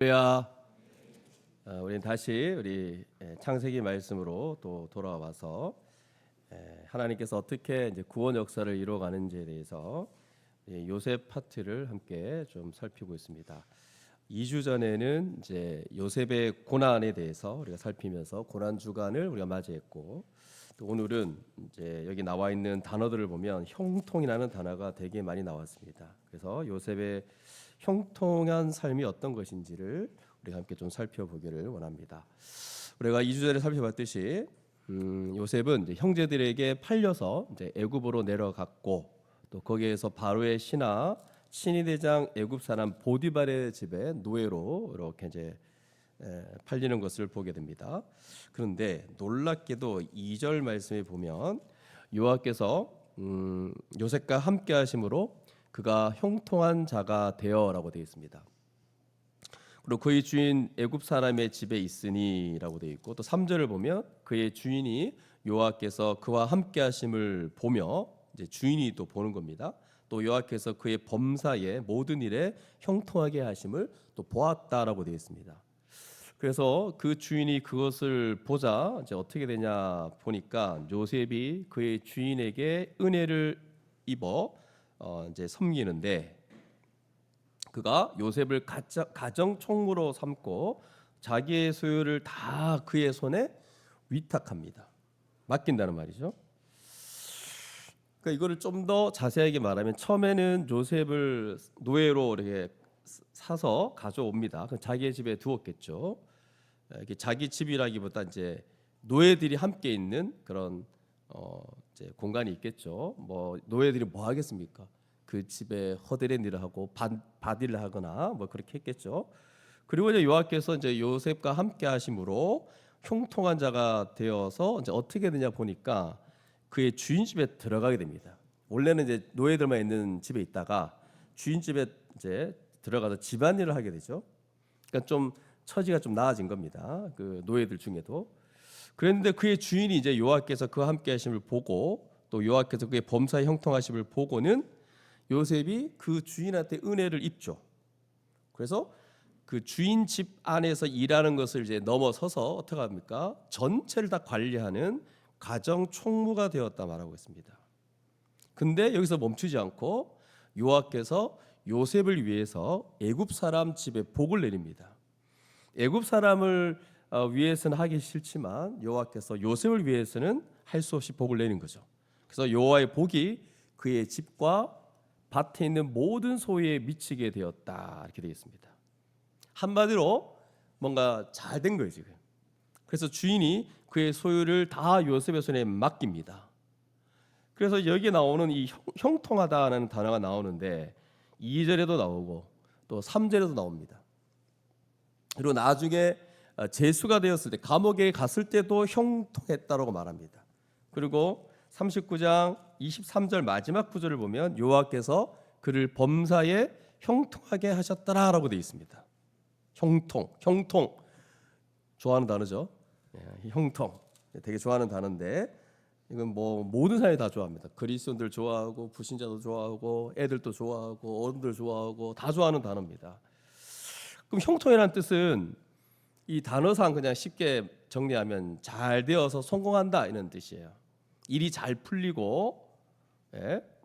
할렐루야. 우리는 다시 우리 창세기 말씀으로 또 돌아와서 하나님께서 어떻게 이제 구원 역사를 이루어가는지에 대해서 요셉 파트를 함께 좀 살피고 있습니다. 2주 전에는 이제 요셉의 고난에 대해서 우리가 살피면서 고난 주간을 우리가 맞이했고, 또 오늘은 이제 여기 나와 있는 단어들을 보면 형통이라는 단어가 되게 많이 나왔습니다. 그래서 요셉의 형통한 삶이 어떤 것인지를 우리가 함께 좀 살펴보기를 원합니다. 우리가 2주 전에 살펴봤듯이 요셉은 이제 형제들에게 팔려서 이제 애굽으로 내려갔고, 또 거기에서 바로의 신하 신이 대장 애굽 사람 보디발의 집에 노예로 이렇게 이제 팔리는 것을 보게 됩니다. 그런데 놀랍게도 2절 말씀에 보면 여호와께서 요셉과 함께 하심으로 그가 형통한 자가 되어라고 되어 있습니다. 그리고 그의 주인 애굽 사람의 집에 있으니라고 되어 있고, 또 3절을 보면 그의 주인이 여호와께서 그와 함께 하심을 보며, 이제 주인이 또 보는 겁니다. 또 여호와께서 그의 범사에 모든 일에 형통하게 하심을 또 보았다라고 되어 있습니다. 그래서 그 주인이 그것을 보자 이제 어떻게 되냐 보니까 요셉이 그의 주인에게 은혜를 입어 이제 섬기는데, 그가 요셉을 가정 총무로 삼고 자기의 소유를 다 그의 손에 위탁합니다. 맡긴다는 말이죠. 그러니까 이거를 좀 더 자세하게 말하면, 처음에는 요셉을 노예로 이렇게 사서 가져옵니다. 자기의 집에 두었겠죠. 이게 자기 집이라기보다 이제 노예들이 함께 있는 그런 이제 공간이 있겠죠. 뭐 노예들이 뭐 하겠습니까? 그 집에 허드렛 일을 하고 밭일을 하거나 뭐 그렇게 했겠죠. 그리고 이제 여호와께서 이제 요셉과 함께 하심으로 형통한 자가 되어서 이제 어떻게 되냐 보니까 그의 주인 집에 들어가게 됩니다. 원래는 이제 노예들만 있는 집에 있다가 주인 집에 이제 들어가서 집안일을 하게 되죠. 그러니까 좀 처지가 좀 나아진 겁니다. 그 노예들 중에도. 그런데 그의 주인이 이제 여호와께서 그와 함께 하심을 보고, 또 여호와께서 그의 범사에 형통하심을 보고는 요셉이 그 주인한테 은혜를 입죠. 그래서 그 주인 집 안에서 일하는 것을 이제 넘어서서 어떻게 합니까? 전체를 다 관리하는 가정 총무가 되었다 말하고 있습니다. 근데 여기서 멈추지 않고 여호와께서 요셉을 위해서 애굽 사람 집에 복을 내립니다. 애굽 사람을 위해서는 하기 싫지만 여호와께서 요셉을 위해서는 할 수 없이 복을 내는 거죠. 그래서 여호와의 복이 그의 집과 밭에 있는 모든 소유에 미치게 되었다, 이렇게 되어 있습니다. 한마디로 뭔가 잘 된 거예요 지금. 그래서 주인이 그의 소유를 다 요셉의 손에 맡깁니다. 그래서 여기에 나오는 이 형통하다는 단어가 나오는데 2절에도 나오고 또 3절에도 나옵니다. 그리고 나중에 제수가 되었을 때, 감옥에 갔을 때도 형통했다라고 말합니다. 그리고 39장 23절 마지막 구절을 보면 여호와께서 그를 범사에 형통하게 하셨더라라고 되어 있습니다. 형통 좋아하는 단어죠. 형통 되게 좋아하는 단어인데, 이건 뭐 모든 사람이 다 좋아합니다. 그리스도인들 좋아하고 불신자도 좋아하고 애들도 좋아하고 어른들 좋아하고 다 좋아하는 단어입니다. 그럼 형통이라는 뜻은 이 단어상 그냥 쉽게 정리하면 잘 되어서 성공한다, 이런 뜻이에요. 일이 잘 풀리고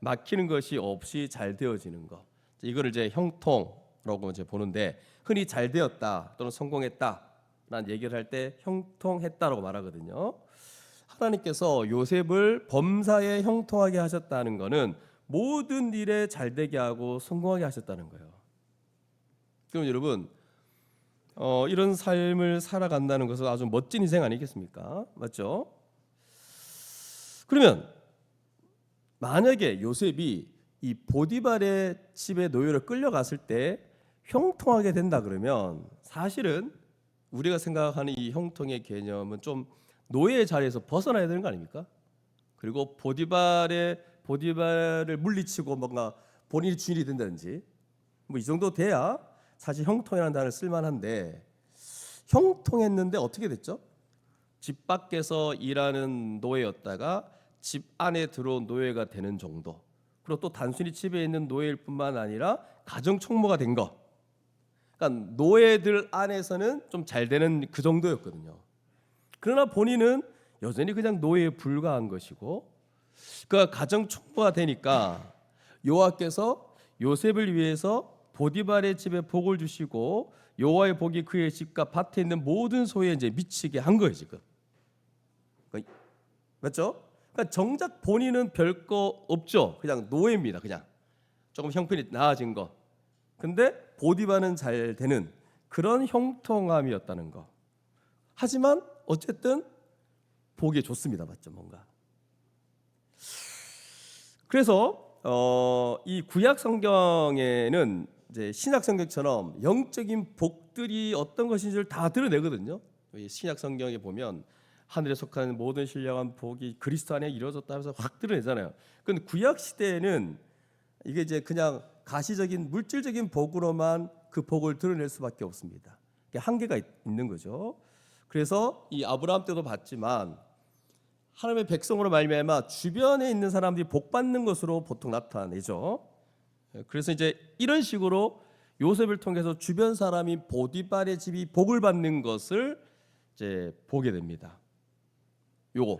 막히는 것이 없이 잘 되어지는 것, 이거를 이제 형통이라고 이제 보는데, 흔히 잘 되었다 또는 성공했다라는 얘기를 할 때 형통했다라고 말하거든요. 하나님께서 요셉을 범사에 형통하게 하셨다는 것은 모든 일에 잘 되게 하고 성공하게 하셨다는 거예요. 그럼 여러분, 이런 삶을 살아간다는 것은 아주 멋진 인생 아니겠습니까? 맞죠? 그러면 만약에 요셉이 이 보디발의 집에 노예로 끌려갔을 때 형통하게 된다 그러면, 사실은 우리가 생각하는 이 형통의 개념은 좀 노예의 자리에서 벗어나야 되는 거 아닙니까? 그리고 보디발을 물리치고 뭔가 본인이 주인이 된다든지 뭐 이 정도 돼야 사실 형통이라는 단어를 쓸만한데, 형통했는데 어떻게 됐죠? 집 밖에서 일하는 노예였다가 집 안에 들어온 노예가 되는 정도. 그리고 또 단순히 집에 있는 노예일 뿐만 아니라 가정 총무가 된 것. 그러니까 그러니까 노예들 안에서는 좀 잘 되는 그 정도였거든요. 그러나 본인은 여전히 그냥 노예에 불과한 것이고, 그 가정 총무가 되니까 여호와께서 요셉을 위해서 보디발의 집에 복을 주시고 여호와의 복이 그의 집과 밭에 있는 모든 소에 이제 미치게 한 거예요 지금. 그러니까, 맞죠? 그러니까 정작 본인은 별거 없죠. 그냥 노예입니다. 그냥 조금 형편이 나아진 거. 근데 보디발은 잘 되는 그런 형통함이었다는 거. 하지만 어쨌든 보기에 좋습니다. 맞죠? 뭔가. 그래서 이 구약 성경에는 이제 신약 성경처럼 영적인 복들이 어떤 것인지를 다 드러내거든요. 신약 성경에 보면 하늘에 속하는 모든 신령한 복이 그리스도 안에 이루어졌다 하면서 확 드러내잖아요. 근데 구약 시대에는 이게 이제 그냥 가시적인 물질적인 복으로만 그 복을 드러낼 수밖에 없습니다. 한계가 있는 거죠. 그래서 이 아브라함 때도 봤지만 하나님의 백성으로 말미암아 주변에 있는 사람들이 복 받는 것으로 보통 나타내죠. 그래서 이제 이런 식으로 요셉을 통해서 주변 사람이 보디발의 집이 복을 받는 것을 이제 보게 됩니다. 요거.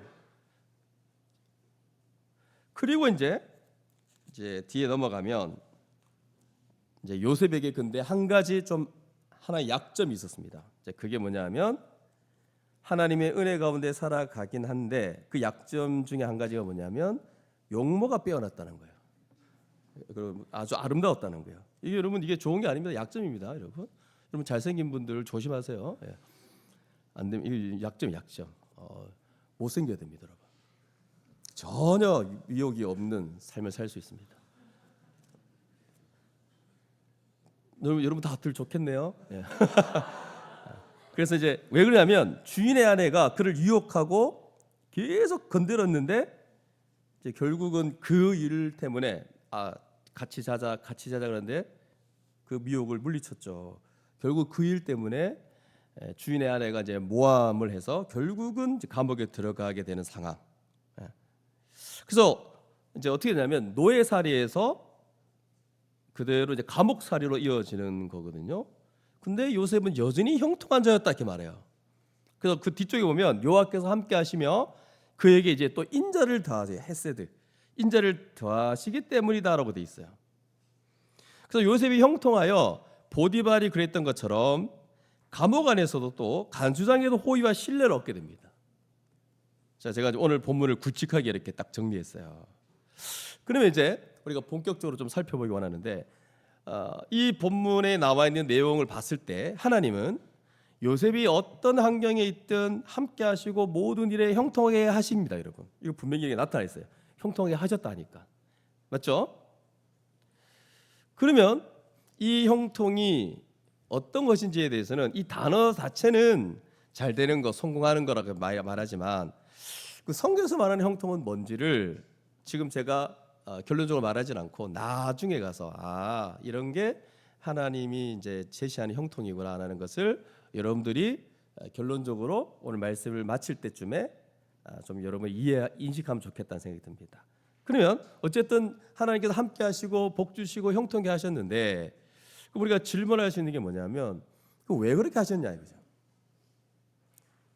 그리고 이제 뒤에 넘어가면 이제 요셉에게 근데 한 가지 좀 하나의 약점이 있었습니다. 이제 그게 뭐냐면 하나님의 은혜 가운데 살아가긴 한데 그 약점 중에 한 가지가 뭐냐면 용모가 빼어났다는 거예요. 그리고 아주 아름다웠다는 거예요. 이게 여러분 이게 좋은 게 아닙니다. 약점입니다, 여러분. 여러분 잘생긴 분들 조심하세요. 예. 안 되면 이게 약점. 못생겨야 됩니다, 여러분. 전혀 미혹이 없는 삶을 살 수 있습니다. 여러분 다들 좋겠네요. 예. 그래서 이제 왜 그러냐면 주인의 아내가 그를 유혹하고 계속 건드렸는데 이제 결국은 그 일 때문에 같이 자자 그러는데 그 미혹을 물리쳤죠. 결국 그 일 때문에 주인의 아내가 이제 모함을 해서 결국은 이제 감옥에 들어가게 되는 상황. 그래서 이제 어떻게 되냐면 노예살이에서 그대로 이제 감옥살이로 이어지는 거거든요. 근데 요셉은 여전히 형통한 자였다 이렇게 말해요. 그래서 그 뒤쪽에 보면 여호와께서 함께 하시며 그에게 이제 또 인자를 더하세요. 헤세드. 인자를 더하시기 때문이다라고 돼 있어요. 그래서 요셉이 형통하여 보디발이 그랬던 것처럼 감옥 안에서도 또 간수장에도 호의와 신뢰를 얻게 됩니다. 자, 제가 오늘 본문을 굵직하게 이렇게 딱 정리했어요. 그러면 이제 우리가 본격적으로 좀 살펴보기 원하는데 이 본문에 나와 있는 내용을 봤을 때 하나님은 요셉이 어떤 환경에 있든 함께 하시고 모든 일에 형통하게 하십니다, 여러분. 이거 분명히 나타나 있어요. 형통하게 하셨다니까. 맞죠? 그러면 이 형통이 어떤 것인지에 대해서는 이 단어 자체는 잘 되는 거, 성공하는 거라고 말하지만 그 성경에서 말하는 형통은 뭔지를 지금 제가 결론적으로 말하진 않고 나중에 가서 이런 게 하나님이 이제 제시하는 형통이구나 하는 것을 여러분들이 결론적으로 오늘 말씀을 마칠 때쯤에 좀 여러분 인식하면 좋겠다는 생각이 듭니다. 그러면 어쨌든 하나님께서 함께 하시고 복 주시고 형통케 하셨는데 우리가 질문할 수 있는 게 뭐냐면 왜 그렇게 하셨냐 이거죠.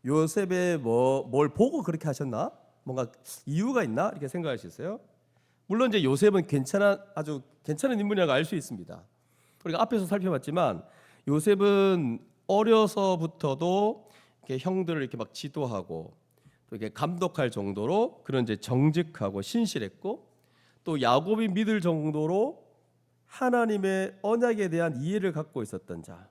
요셉의 뭘 보고 그렇게 하셨나? 뭔가 이유가 있나? 이렇게 생각할 수 있어요. 물론 이제 요셉은 아주 괜찮은 인물이라고 알 수 있습니다. 우리가 앞에서 살펴봤지만 요셉은 어려서부터도 이렇게 형들을 이렇게 막 지도하고 또 이렇게 감독할 정도로 그런 이제 정직하고 신실했고 또 야곱이 믿을 정도로 하나님의 언약에 대한 이해를 갖고 있었던 자.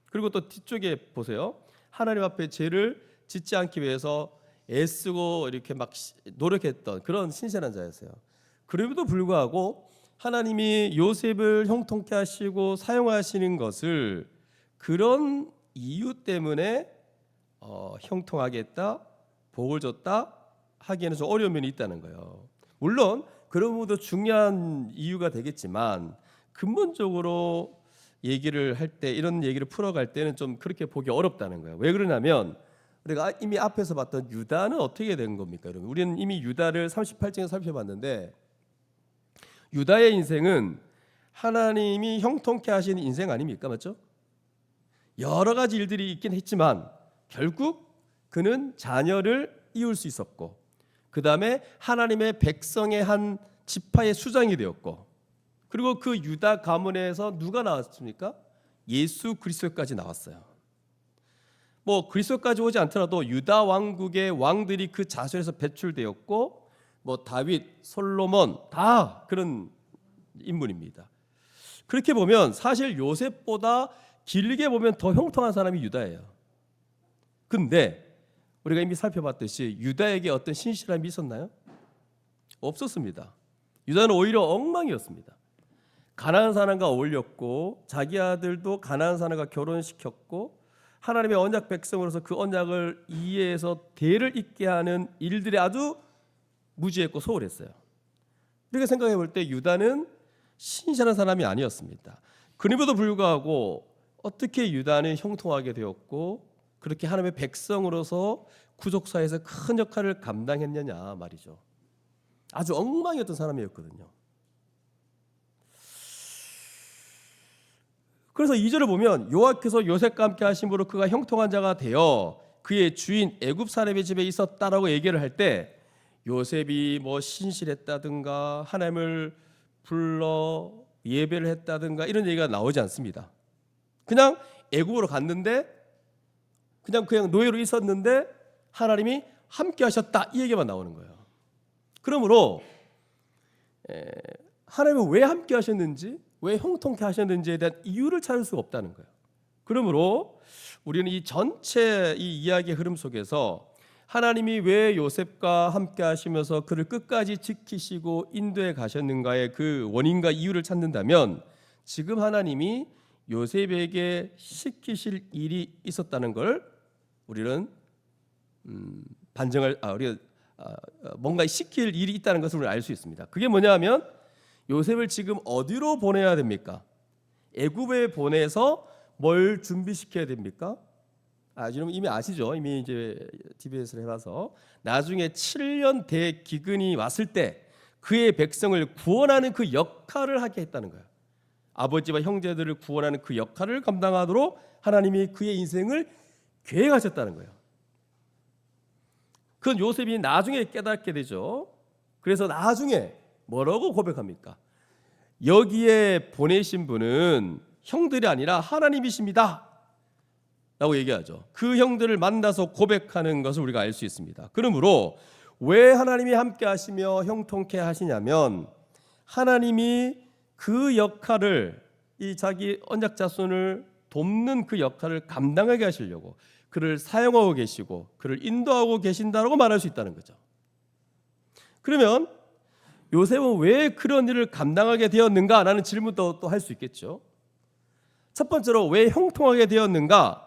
그리고 또 뒤쪽에 보세요. 하나님 앞에 죄를 짓지 않기 위해서 애쓰고 이렇게 막 노력했던 그런 신실한 자였어요. 그럼에도 불구하고 하나님이 요셉을 형통케 하시고 사용하시는 것을 그런 이유 때문에 형통하게 했다, 복을 줬다 하기에는 좀 어려운 면이 있다는 거예요. 물론 그런 것도 중요한 이유가 되겠지만 근본적으로 얘기를 할 때 이런 얘기를 풀어갈 때는 좀 그렇게 보기 어렵다는 거예요. 왜 그러냐면 우리가 이미 앞에서 봤던 유다는 어떻게 된 겁니까, 여러분? 우리는 이미 유다를 38장에 살펴봤는데 유다의 인생은 하나님이 형통케 하시는 인생 아닙니까? 맞죠? 여러 가지 일들이 있긴 했지만 결국 그는 자녀를 이을 수 있었고, 그 다음에 하나님의 백성의 한 지파의 수장이 되었고, 그리고 그 유다 가문에서 누가 나왔습니까? 예수 그리스도까지 나왔어요. 뭐 그리스도까지 오지 않더라도 유다 왕국의 왕들이 그 자손에서 배출되었고, 뭐 다윗, 솔로몬 다 그런 인물입니다. 그렇게 보면 사실 요셉보다 길게 보면 더 형통한 사람이 유다예요. 근데 우리가 이미 살펴봤듯이 유다에게 어떤 신실함이 있었나요? 없었습니다. 유다는 오히려 엉망이었습니다. 가나안 사람과 어울렸고, 자기 아들도 가나안 사람과 결혼시켰고, 하나님의 언약 백성으로서 그 언약을 이해해서 대를 잇게 하는 일들이 아주 무지했고 소홀했어요. 이렇게 생각해 볼 때 유다는 신실한 사람이 아니었습니다. 그럼에도 불구하고 어떻게 유다는 형통하게 되었고 그렇게 하나님의 백성으로서 구속사에서 큰 역할을 감당했느냐 말이죠. 아주 엉망이었던 사람이었거든요. 그래서 2절을 보면 여호와께서 요셉과 함께 하심으로 그가 형통한 자가 되어 그의 주인 애굽 사람의 집에 있었다라고 얘기를 할 때 요셉이 뭐 신실했다든가 하나님을 불러 예배를 했다든가 이런 얘기가 나오지 않습니다. 그냥 애굽으로 갔는데 그냥 노예로 있었는데 하나님이 함께 하셨다 이 얘기만 나오는 거예요. 그러므로 하나님은 왜 함께 하셨는지, 왜 형통케 하셨는지에 대한 이유를 찾을 수가 없다는 거예요. 그러므로 우리는 이 전체 이 이야기의 흐름 속에서 하나님이 왜 요셉과 함께 하시면서 그를 끝까지 지키시고 인도해 가셨는가의 그 원인과 이유를 찾는다면 지금 하나님이 요셉에게 시키실 일이 있었다는 걸 우리는 우리가 뭔가 시킬 일이 있다는 것을 우리는 알 수 있습니다. 그게 뭐냐면 요셉을 지금 어디로 보내야 됩니까? 애굽에 보내서 뭘 준비시켜야 됩니까? 여러분 이미 아시죠? 이미 이제 TBS를 해봐서 나중에 7년 대기근이 왔을 때 그의 백성을 구원하는 그 역할을 하게 했다는 거예요. 아버지와 형제들을 구원하는 그 역할을 감당하도록 하나님이 그의 인생을 계획하셨다는 거예요. 그건 요셉이 나중에 깨닫게 되죠. 그래서 나중에 뭐라고 고백합니까? 여기에 보내신 분은 형들이 아니라 하나님이십니다 라고 얘기하죠. 그 형들을 만나서 고백하는 것을 우리가 알 수 있습니다. 그러므로 왜 하나님이 함께 하시며 형통케 하시냐면 하나님이 그 역할을, 이 자기 언약 자손을 돕는 그 역할을 감당하게 하시려고 그를 사용하고 계시고 그를 인도하고 계신다라고 말할 수 있다는 거죠. 그러면 요셉은 왜 그런 일을 감당하게 되었는가라는 질문도 또 할 수 있겠죠. 첫 번째로 왜 형통하게 되었는가?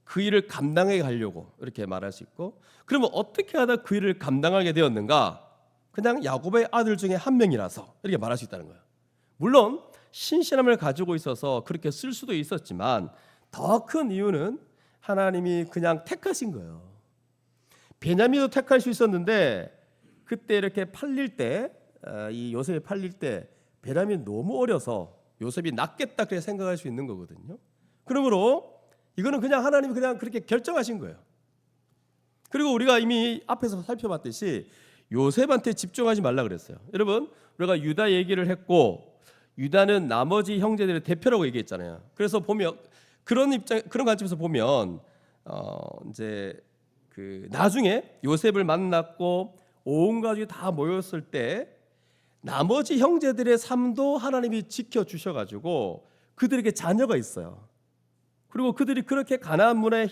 그 일을 감당해 가려고 이렇게 말할 수 있고, 그러면 어떻게 하다 그 일을 감당하게 되었는가? 그냥 야곱의 아들 중에 한 명이라서 이렇게 말할 수 있다는 거예요. 물론 신실함을 가지고 있어서 그렇게 쓸 수도 있었지만 더 큰 이유는 하나님이 그냥 택하신 거예요. 베냐민도 택할 수 있었는데 그때 이렇게 팔릴 때, 이 요셉이 팔릴 때 베냐민이 너무 어려서 요셉이 낫겠다 그렇게 생각할 수 있는 거거든요. 그러므로 이거는 그냥 하나님이 그냥 그렇게 결정하신 거예요. 그리고 우리가 이미 앞에서 살펴봤듯이 요셉한테 집중하지 말라 그랬어요. 여러분, 우리가 유다 얘기를 했고 유다는 나머지 형제들의 대표라고 얘기했잖아요. 그래서 보면 그런 관점에서 보면 이제 그 나중에 요셉을 만났고 온 가족이 다 모였을 때 나머지 형제들의 삶도 하나님이 지켜 주셔가지고 그들에게 자녀가 있어요. 그리고 그들이 그렇게 가나안 문화에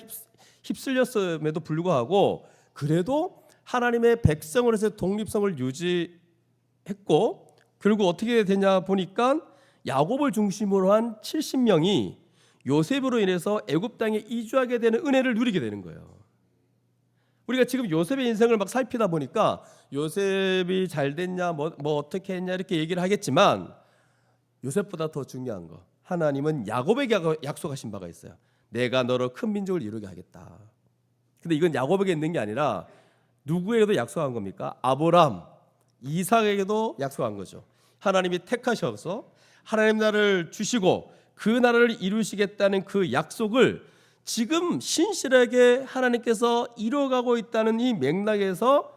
휩쓸렸음에도 불구하고 그래도 하나님의 백성으로서 독립성을 유지했고, 결국 어떻게 되냐 보니까 야곱을 중심으로 한 70명이 요셉으로 인해서 애굽 땅에 이주하게 되는 은혜를 누리게 되는 거예요. 우리가 지금 요셉의 인생을 막 살피다 보니까 요셉이 잘 됐냐 뭐 어떻게 했냐 이렇게 얘기를 하겠지만 요셉보다 더 중요한 거, 하나님은 야곱에게 약속하신 바가 있어요. 내가 너로 큰 민족을 이루게 하겠다. 근데 이건 야곱에게 있는 게 아니라 누구에게도 약속한 겁니까? 아브람, 이삭에게도 약속한 거죠. 하나님이 택하셔서 하나님 나라를 주시고 그 나라를 이루시겠다는 그 약속을 지금 신실하게 하나님께서 이루어가고 있다는 이 맥락에서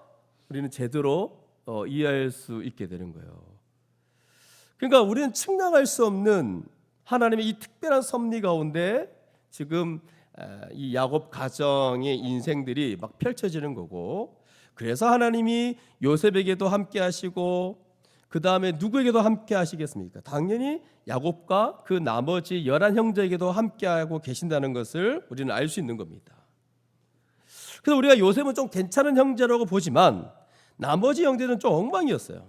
우리는 제대로 이해할 수 있게 되는 거예요. 그러니까 우리는 측량할 수 없는 하나님의 이 특별한 섭리 가운데 지금 이 야곱 가정의 인생들이 막 펼쳐지는 거고, 그래서 하나님이 요셉에게도 함께 하시고 그 다음에 누구에게도 함께 하시겠습니까? 당연히 야곱과 그 나머지 11 형제에게도 함께하고 계신다는 것을 우리는 알 수 있는 겁니다. 그래서 우리가 요셉은 좀 괜찮은 형제라고 보지만 나머지 형제는 좀 엉망이었어요.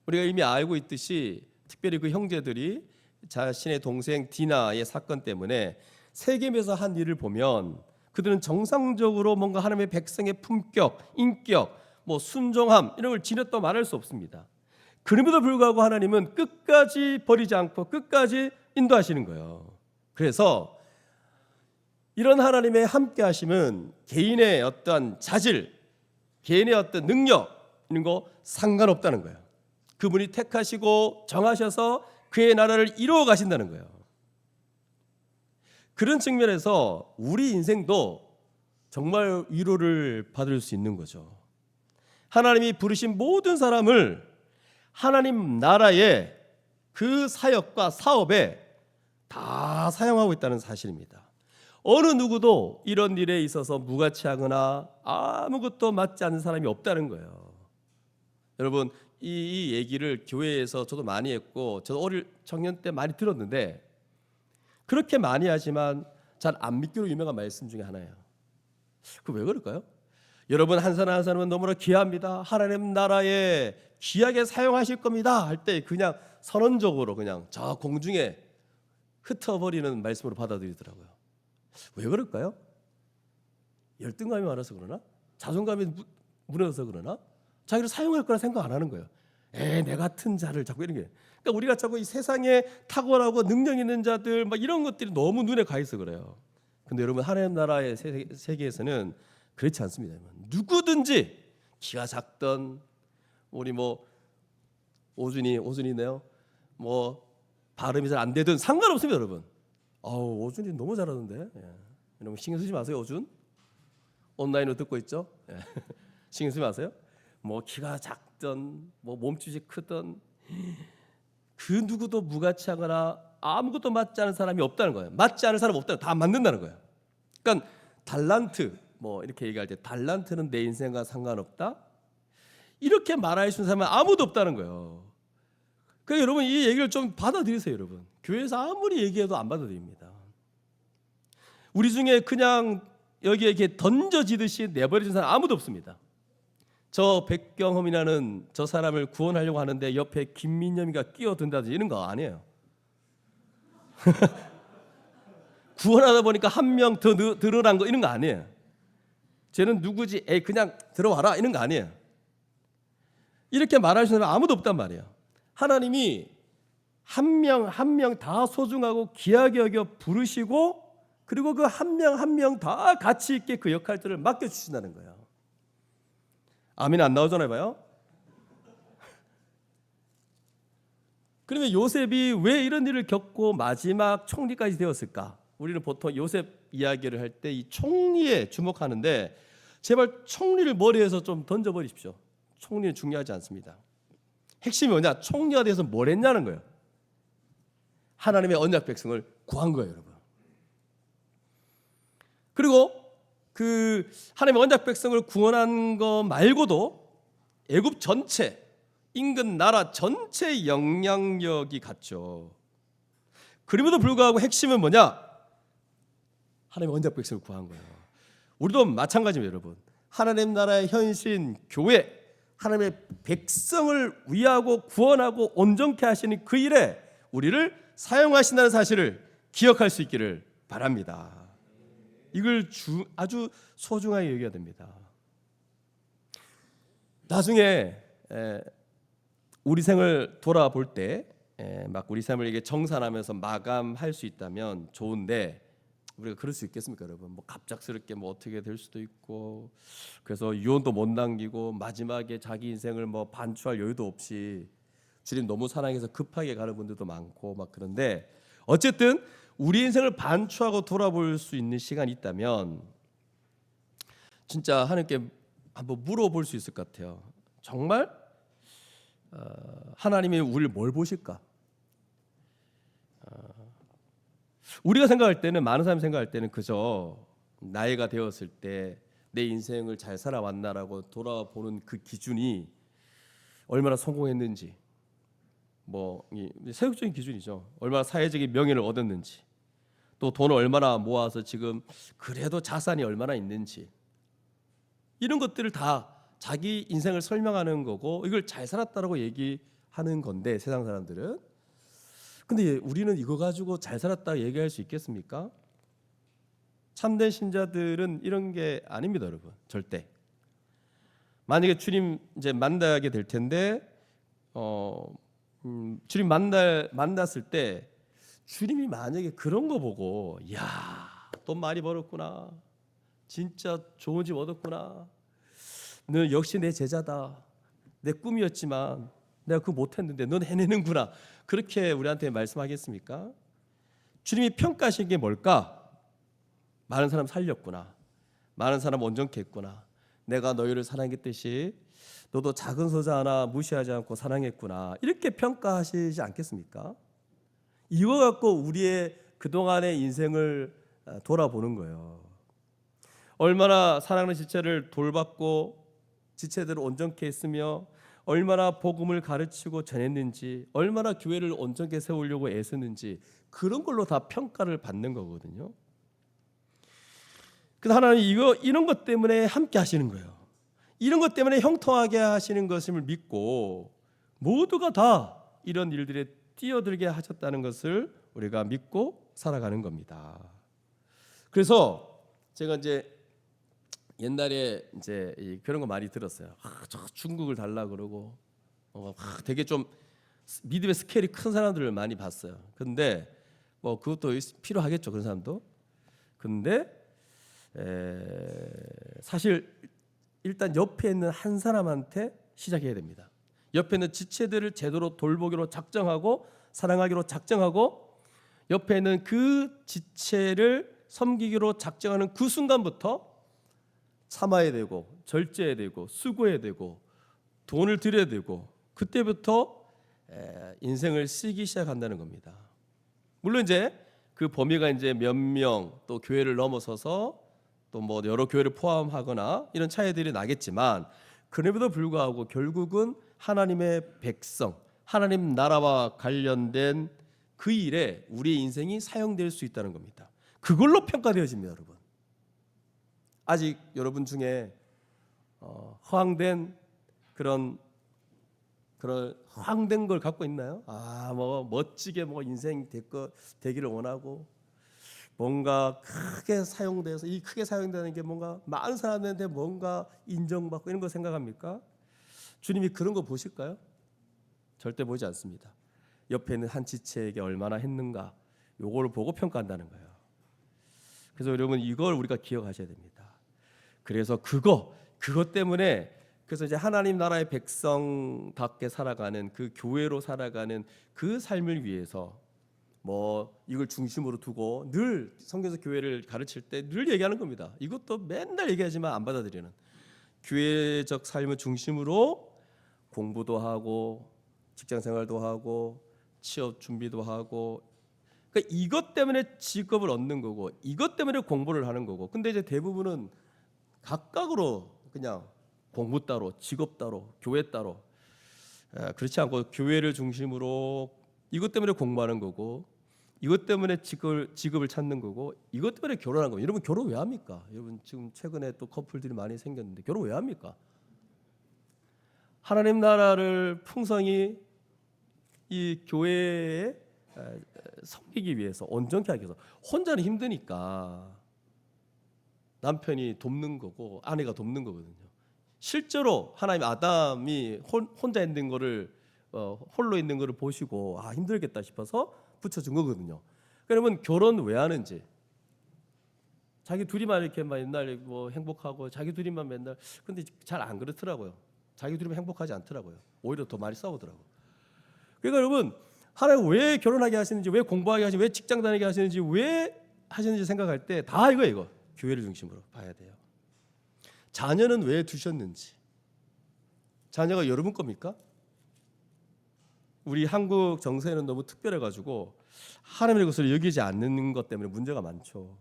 우리가 이미 알고 있듯이 특별히 그 형제들이 자신의 동생 디나의 사건 때문에 세겜에서 한 일을 보면 그들은 정상적으로 뭔가 하나님의 백성의 품격, 인격, 순종함 이런 걸 지녔다고 말할 수 없습니다. 그럼에도 불구하고 하나님은 끝까지 버리지 않고 끝까지 인도하시는 거예요. 그래서 이런 하나님의 함께 하심은 개인의 어떤 자질, 개인의 어떤 능력 이런 거 상관없다는 거예요. 그분이 택하시고 정하셔서 그의 나라를 이루어 가신다는 거예요. 그런 측면에서 우리 인생도 정말 위로를 받을 수 있는 거죠. 하나님이 부르신 모든 사람을 하나님 나라의 그 사역과 사업에 다 사용하고 있다는 사실입니다. 어느 누구도 이런 일에 있어서 무가치하거나 아무것도 맞지 않는 사람이 없다는 거예요. 여러분, 이 얘기를 교회에서 저도 많이 했고 저도 어릴 청년 때 많이 들었는데 그렇게 많이 하지만 잘 안 믿기로 유명한 말씀 중에 하나예요. 그 왜 그럴까요? 여러분 한 사람 한 사람은 너무나 귀합니다. 하나님 나라에 귀하게 사용하실 겁니다 할 때 그냥 선언적으로 그냥 저 공중에 흩어버리는 말씀으로 받아들이더라고요. 왜 그럴까요? 열등감이 많아서 그러나? 자존감이 무너져서 그러나? 자기를 사용할 거라 생각 안 하는 거예요. 내 같은 자를 자꾸 이런 게. 그러니까 우리가 자꾸 이 세상에 탁월하고 능력 있는 자들 이런 것들이 너무 눈에 가 있어 그래요. 근데 여러분 하나님 나라의 세계에서는 그렇지 않습니다. 누구든지 키가 작던 우리 오준이네요. 발음이 잘 안 되든 상관없습니다, 여러분. 오준이 너무 잘하는데. 여러분 신경 쓰지 마세요, 오준. 온라인으로 듣고 있죠? 신경 쓰지 마세요. 키가 작던 몸집이 크던 그 누구도 무가치하거나 아무것도 맞지 않은 사람이 없다는 거예요. 맞지 않은 사람 없다는 다 맞는다는 거예요. 그러니까 달란트 이렇게 얘기할 때 달란트는 내 인생과 상관없다 이렇게 말할 수 있는 사람은 아무도 없다는 거예요. 그러니까 여러분 이 얘기를 좀 받아들이세요. 여러분 교회에서 아무리 얘기해도 안 받아들입니다. 우리 중에 그냥 여기에 이렇게 던져지듯이 내버려진 사람 아무도 없습니다. 저 백경험이라는 저 사람을 구원하려고 하는데 옆에 김민념이가 끼어든다든지 이런 거 아니에요. 구원하다 보니까 한 명 더 늘어난 거 이런 거 아니에요. 쟤는 누구지? 그냥 들어와라 이런 거 아니에요. 이렇게 말할 수 있는 사람 아무도 없단 말이에요. 하나님이 한 명 한 명 다 소중하고 귀하게 여겨 부르시고 그리고 그 한 명 한 명 다 가치 있게 그 역할들을 맡겨주신다는 거예요. 아멘 안 나오잖아요. 봐요. 그러면 요셉이 왜 이런 일을 겪고 마지막 총리까지 되었을까? 우리는 보통 요셉 이야기를 할 때 이 총리에 주목하는데 제발 총리를 머리에서 좀 던져버리십시오. 총리는 중요하지 않습니다. 핵심이 뭐냐? 총리가 돼서 뭘 했냐는 거예요. 하나님의 언약 백성을 구한 거예요, 여러분. 그리고 그 하나님의 언약 백성을 구원한 거 말고도 애굽 전체 인근 나라 전체의 영향력이 갔죠. 그럼에도 불구하고 핵심은 뭐냐? 하나님의 언약 백성을 구한 거예요. 우리도 마찬가지입니다, 여러분. 하나님 나라의 현신 교회, 하나님의 백성을 위하고 구원하고 온전케 하시는 그 일에 우리를 사용하신다는 사실을 기억할 수 있기를 바랍니다. 이걸 아주 소중하게 여겨야 됩니다. 나중에 우리 생을 돌아볼 때 막 우리 삶을 이게 정산하면서 마감할 수 있다면 좋은데 우리가 그럴 수 있겠습니까, 여러분? 갑작스럽게 어떻게 될 수도 있고 그래서 유언도 못 남기고 마지막에 자기 인생을 반추할 여유도 없이 주님 너무 사랑해서 급하게 가는 분들도 많고 그런데 어쨌든 우리 인생을 반추하고 돌아볼 수 있는 시간이 있다면 진짜 하나님께 한번 물어볼 수 있을 것 같아요. 정말 하나님이 우리를 뭘 보실까? 우리가 생각할 때는, 많은 사람이 생각할 때는 그저 나이가 되었을 때 내 인생을 잘 살아왔나라고 돌아보는 그 기준이 얼마나 성공했는지, 뭐 세속적인 기준이죠. 얼마나 사회적인 명예를 얻었는지, 또 돈을 얼마나 모아서 지금 그래도 자산이 얼마나 있는지, 이런 것들을 다 자기 인생을 설명하는 거고, 이걸 잘 살았다라고 얘기하는 건데, 세상 사람들은. 근데 우리는 이거 가지고 잘 살았다 얘기할 수 있겠습니까? 참된 신자들은 이런 게 아닙니다, 여러분. 절대. 만약에 주님 이제 만나게 될 텐데, 주님 만났을 때 주님이 만약에 그런 거 보고, 야, 돈 많이 벌었구나, 진짜 좋은 집 얻었구나, 너 역시 내 제자다, 내 꿈이었지만 내가 그거 못했는데 넌 해내는구나, 그렇게 우리한테 말씀하겠습니까? 주님이 평가하신 게 뭘까? 많은 사람 살렸구나, 많은 사람 온전케 했구나, 내가 너희를 사랑했듯이 너도 작은 소자 하나 무시하지 않고 사랑했구나, 이렇게 평가하시지 않겠습니까? 이거 갖고 우리의 그동안의 인생을 돌아보는 거예요. 얼마나 사랑하는 지체를 돌봤고 지체대로 온전케 했으며, 얼마나 복음을 가르치고 전했는지, 얼마나 교회를 온전케 세우려고 애쓰는지, 그런 걸로 다 평가를 받는 거거든요. 그래서 하나님 이런 것 때문에 함께 하시는 거예요. 이런 것 때문에 형통하게 하시는 것임을 믿고 모두가 다 이런 일들에 뛰어들게 하셨다는 것을 우리가 믿고 살아가는 겁니다. 그래서 제가 이제 옛날에 이제 그런 거 많이 들었어요. 저 중국을 달라 그러고, 되게 좀 믿음의 스케일이 큰 사람들을 많이 봤어요. 근데 뭐 그것도 필요하겠죠, 그런 사람도. 근데 사실 일단 옆에 있는 한 사람한테 시작해야 됩니다. 옆에 있는 지체들을 제대로 돌보기로 작정하고 사랑하기로 작정하고, 옆에 있는 그 지체를 섬기기로 작정하는 그 순간부터 참아야 되고 절제해야 되고 수고해야 되고 돈을 들여야 되고, 그때부터 인생을 쓰기 시작한다는 겁니다. 물론 이제 그 범위가 이제 몇 명, 또 교회를 넘어서서 또 뭐 여러 교회를 포함하거나 이런 차이들이 나겠지만, 그럼에도 불구하고 결국은 하나님의 백성, 하나님 나라와 관련된 그 일에 우리의 인생이 사용될 수 있다는 겁니다. 그걸로 평가되어집니다, 여러분. 아직 여러분 중에 허황된 그런 허황된 걸 갖고 있나요? 뭐 멋지게 뭐 인생 되기를 원하고, 뭔가 크게 사용돼서, 이 크게 사용되는 게 뭔가 많은 사람들한테 뭔가 인정받고 이런 거 생각합니까? 주님이 그런 거 보실까요? 절대 보지 않습니다. 옆에 있는 한 지체에게 얼마나 했는가, 요거를 보고 평가한다는 거예요. 그래서 여러분, 이걸 우리가 기억하셔야 됩니다. 그래서 그것 때문에, 그래서 이제 하나님 나라의 백성답게 살아가는, 그 교회로 살아가는 그 삶을 위해서 뭐 이걸 중심으로 두고 늘 성경에서 교회를 가르칠 때 늘 얘기하는 겁니다. 이것도 맨날 얘기하지만 안 받아들이는, 교회적 삶을 중심으로 공부도 하고 직장 생활도 하고 취업 준비도 하고, 그러니까 이것 때문에 직업을 얻는 거고, 이것 때문에 공부를 하는 거고. 근데 이제 대부분은 각각으로 그냥 공부 따로, 직업 따로, 교회 따로, 그렇지 않고 교회를 중심으로 이것 때문에 공부하는 거고, 이것 때문에 직업을 찾는 거고, 이것 때문에 결혼하는 거예요. 여러분, 결혼 왜 합니까? 여러분, 지금 최근에 또 커플들이 많이 생겼는데 결혼 왜 합니까? 하나님 나라를 풍성히 이 교회에 섬기기 위해서, 온전케 하기 위해서. 혼자는 힘드니까 남편이 돕는 거고 아내가 돕는 거거든요. 실제로 하나님 아담이 혼자 있는 거를, 홀로 있는 거를 보시고 힘들겠다 싶어서 붙여준 거거든요. 그러면 결혼 왜 하는지, 자기 둘이만 이렇게 막 옛날에 뭐 행복하고 자기 둘이만 맨날, 근데 잘 안 그렇더라고요. 자기 둘이만 행복하지 않더라고요. 오히려 더 많이 싸우더라고요. 그러니까 여러분, 하나님 왜 결혼하게 하시는지, 왜 공부하게 하시는지, 왜 직장 다니게 하시는지, 왜 하시는지 생각할 때 다 이거 교회를 중심으로 봐야 돼요. 자녀는 왜 두셨는지. 자녀가 여러분 겁니까? 우리 한국 정세는 너무 특별해가지고 하나님의 것을 여기지 않는 것 때문에 문제가 많죠.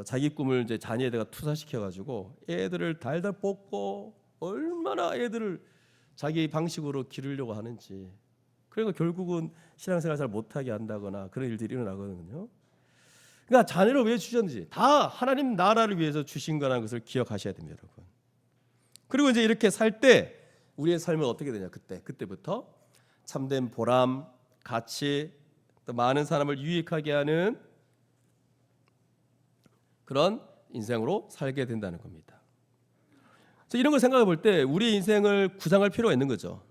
자기 꿈을 이제 자녀에다가 투사시켜가지고 애들을 달달 볶고 얼마나 애들을 자기 방식으로 기르려고 하는지. 그러니까 결국은 신앙생활 잘 못하게 한다거나 그런 일들이 일어나거든요. 그러니까 자녀를 왜 주셨는지 다 하나님 나라를 위해서 주신 거라는 것을 기억하셔야 됩니다, 여러분. 그리고 이제 이렇게 살 때 우리의 삶은 어떻게 되냐? 그때부터 참된 보람, 가치, 또 많은 사람을 유익하게 하는 그런 인생으로 살게 된다는 겁니다. 그래서 이런 걸 생각해 볼 때 우리의 인생을 구상할 필요가 있는 거죠.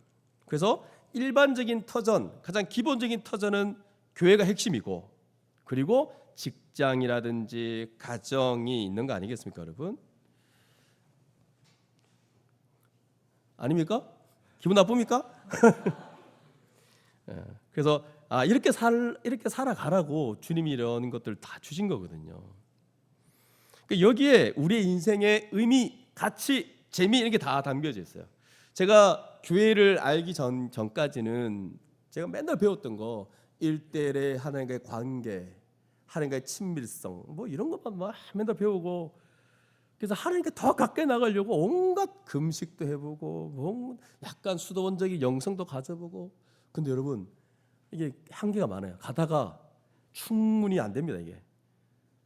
그래서 일반적인 터전, 가장 기본적인 터전은 교회가 핵심이고, 그리고 직장이라든지 가정이 있는 거 아니겠습니까, 여러분? 아닙니까? 기분 나쁩니까? 그래서 이렇게 살아가라고 주님이 이런 것들 다 주신 거거든요. 그러니까 여기에 우리의 인생의 의미, 가치, 재미 이런 게 다 담겨져 있어요. 제가 교회를 알기 전까지는 제가 맨날 배웠던 거 1대1의 하나님과의 관계, 하나님과의 친밀성 뭐 이런 것만 막 맨날 배우고, 그래서 하나님께 더 가까이 나가려고 온갖 금식도 해보고 뭐 약간 수도원적인 영성도 가져보고. 근데 여러분 이게 한계가 많아요. 가다가 충분히 안 됩니다. 이게